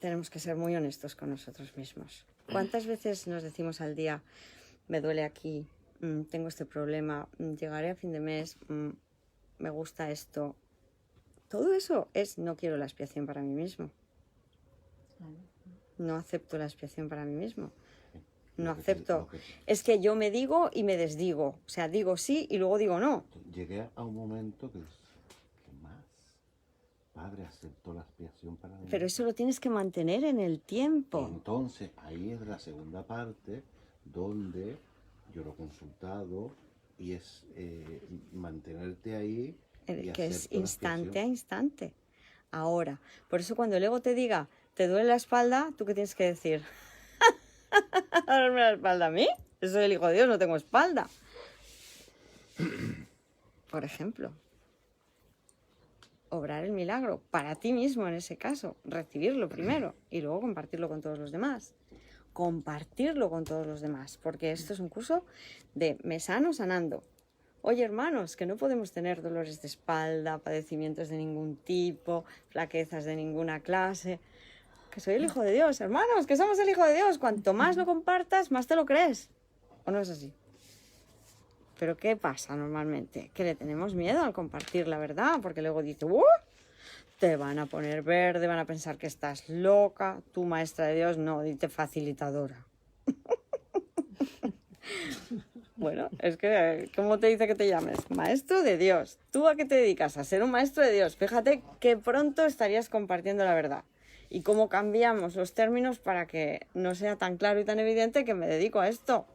tenemos que ser muy honestos con nosotros mismos. ¿Cuántas veces nos decimos al día, me duele aquí, tengo este problema, llegaré a fin de mes, me gusta esto? Todo eso es, no quiero la expiación para mí mismo. No acepto la expiación para mí mismo. No Lo que te- acepto. lo que te- Es que yo me digo y me desdigo. O sea, digo sí y luego digo no. Llegué a un momento que ¿qué más? Padre, aceptó la expiación para mí. Pero eso lo tienes que mantener en el tiempo. Entonces, ahí es la segunda parte donde yo lo he consultado y es mantenerte ahí. Y Que es acepto la instante a expiación. instante. Ahora, por eso cuando el ego te diga, te duele la espalda, ¿tú qué tienes que decir? ¿Darme la espalda a mí? Yo soy el hijo de Dios, no tengo espalda. Por ejemplo, obrar el milagro para ti mismo en ese caso, recibirlo primero y luego compartirlo con todos los demás. Compartirlo con todos los demás, porque esto es un curso de me sano sanando. Oye, hermanos, que no podemos tener dolores de espalda, padecimientos de ningún tipo, flaquezas de ninguna clase. Que soy el hijo de Dios, hermanos, que somos el hijo de Dios. Cuanto más lo compartas, más te lo crees. ¿O no es así? Pero ¿qué pasa normalmente? Que le tenemos miedo al compartir la verdad, porque luego dice, te van a poner verde, van a pensar que estás loca, tú maestra de Dios, no, dite facilitadora. Bueno, es que, ¿cómo te dice que te llames? Maestro de Dios. ¿Tú a qué te dedicas? A ser un maestro de Dios. Fíjate que pronto estarías compartiendo la verdad. Y cómo cambiamos los términos para que no sea tan claro y tan evidente que me dedico a esto.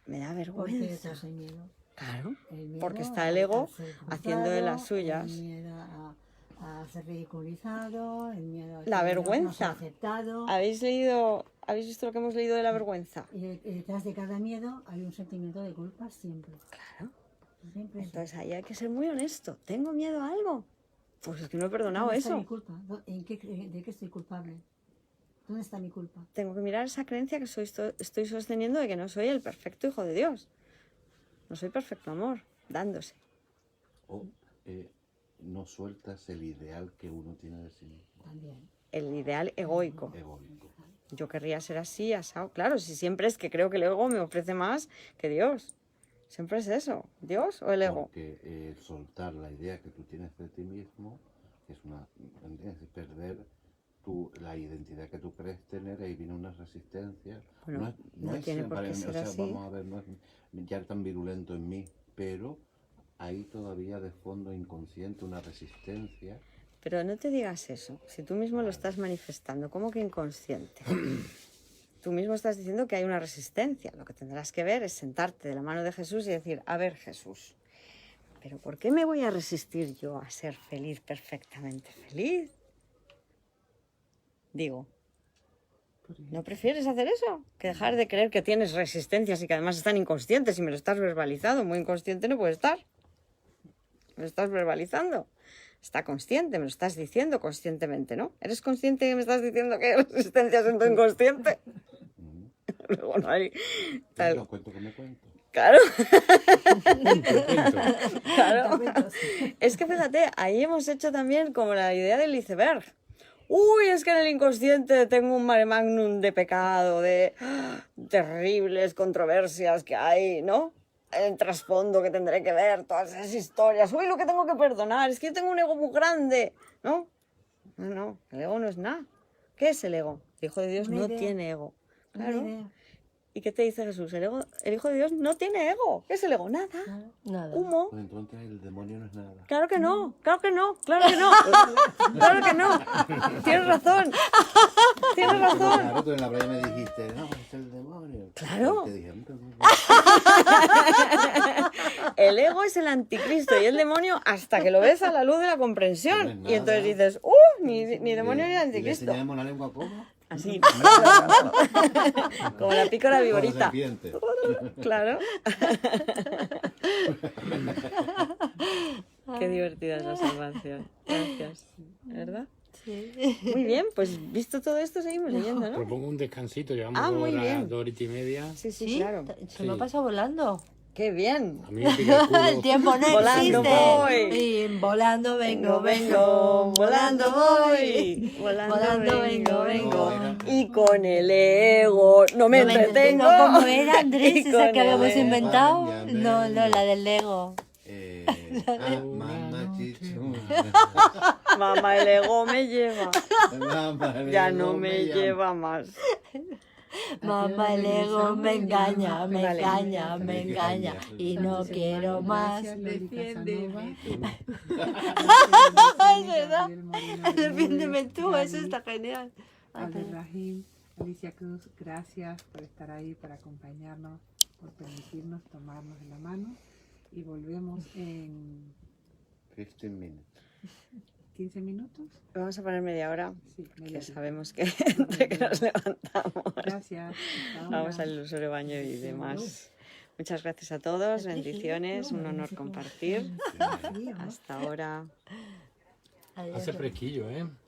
Me da Porque vergüenza. detrás hay miedo. Claro, El miedo porque está el ego a ser haciendo de las juzgado, suyas. El miedo a ser ridiculizado, el miedo a La ser vergüenza. no ser aceptado. ¿Habéis visto lo que hemos leído de la vergüenza? Y detrás de cada miedo hay un sentimiento de culpa siempre. Claro. Siempre. Entonces ahí hay que ser muy honesto. ¿Tengo miedo a algo? Pues es que no he perdonado ¿Dónde está eso. mi culpa? ¿De qué estoy culpable? ¿Dónde está mi culpa? Tengo que mirar esa creencia que estoy sosteniendo de que no soy el perfecto hijo de Dios. No soy perfecto amor, dándose. O no sueltas el ideal que uno tiene de sí mismo. También. El ideal egoico. Egoico. Yo querría ser así, asado. Claro, si siempre es que creo que el ego me ofrece más que Dios. Siempre es eso, Dios o el ego. Porque soltar la idea que tú tienes de ti mismo es es perder la identidad que tú crees tener, ahí viene una resistencia. Bueno, no tiene por qué ser así. Vamos a ver, no es ya tan virulento en mí, pero hay todavía de fondo inconsciente una resistencia. Pero no te digas eso. Si tú mismo lo estás manifestando, ¿cómo que inconsciente? Tú mismo estás diciendo que hay una resistencia. Lo que tendrás que ver es sentarte de la mano de Jesús y decir, a ver, Jesús, ¿pero por qué me voy a resistir yo a ser feliz, perfectamente feliz? Digo, ¿no prefieres hacer eso? Que dejar de creer que tienes resistencias y que además están inconscientes y me lo estás verbalizando. Muy inconsciente no puede estar. Me lo estás verbalizando. Está consciente, me lo estás diciendo conscientemente, ¿no? ¿Eres consciente que me estás diciendo que hay resistencias en tu inconsciente? Luego no hay Los tal. cuentos que me cuento. Claro, Punto. claro. Es que fíjate, ahí hemos hecho también como la idea del iceberg. Uy, es que en el inconsciente tengo un mare magnum de pecado, de terribles controversias que hay, ¿no? El trasfondo que tendré que ver, todas esas historias. Uy, lo que tengo que perdonar, es que yo tengo un ego muy grande, ¿no? No, no, el ego no es nada. ¿Qué es el ego? El Hijo de Dios Una no idea. tiene ego. Una Claro. idea. ¿Y qué te dice Jesús? El Hijo de Dios no tiene ego. ¿Qué es el ego? Nada. Nada. Humo. Pues entonces el demonio no es nada. Claro que no, claro que no, claro que no. Claro que no. Tienes razón. Tienes razón. Claro, tú en la playa me dijiste, no, es el demonio. Claro. Y te dije, "No, no, no". El ego es el anticristo y el demonio hasta que lo ves a la luz de la No comprensión. es Y entonces nada. dices, ni demonio ni ¿Y le anticristo. enseñamos la lengua cómo? Así, como la pícora Como viborita. serpiente. Claro. Qué divertida es la salvación. Gracias. ¿Verdad? Sí. Muy bien, pues visto todo esto seguimos leyendo, ¿no? Propongo un descansito, llevamos Ah, muy bien. 2 horas y media. Sí, sí, Sí, claro. se me Sí. pasa volando. Qué bien. A mí me pica el culo. El tiempo no Volando existe. voy. Y volando vengo, volando voy. Volando vengo. vengo. Y con el ego no me No entretengo. ¿Cómo era, Andrés, Y esa con que habíamos el- inventado? Ya No, no, la del Lego. Mamá chichu. Mamá, el ego me lleva. Mamá, el Ya ego no me llama. lleva más. Mamá, el ego me engaña, me Vale. engaña, me engaña. Y no Entonces, quiero vale, más. gracias, Loli Casanova. Es verdad. Gabriel Moreno Defiéndeme Bermúdez, tú, eso Gaby, está genial. Abdelrahim, Alicia Cruz, gracias por estar ahí, por acompañarnos, por permitirnos tomarnos de la mano. Y volvemos en 15 minutes. 15 minutos. Vamos a poner media hora, Sí, que media horita. sabemos que entre que nos levantamos. Gracias. hasta Vamos ahora. al ilusorio baño y demás. Muchas gracias a todos, bendiciones, un honor compartir. Frío, ¿no? Hasta ahora. Adiós. Hace fresquillo, ¿eh?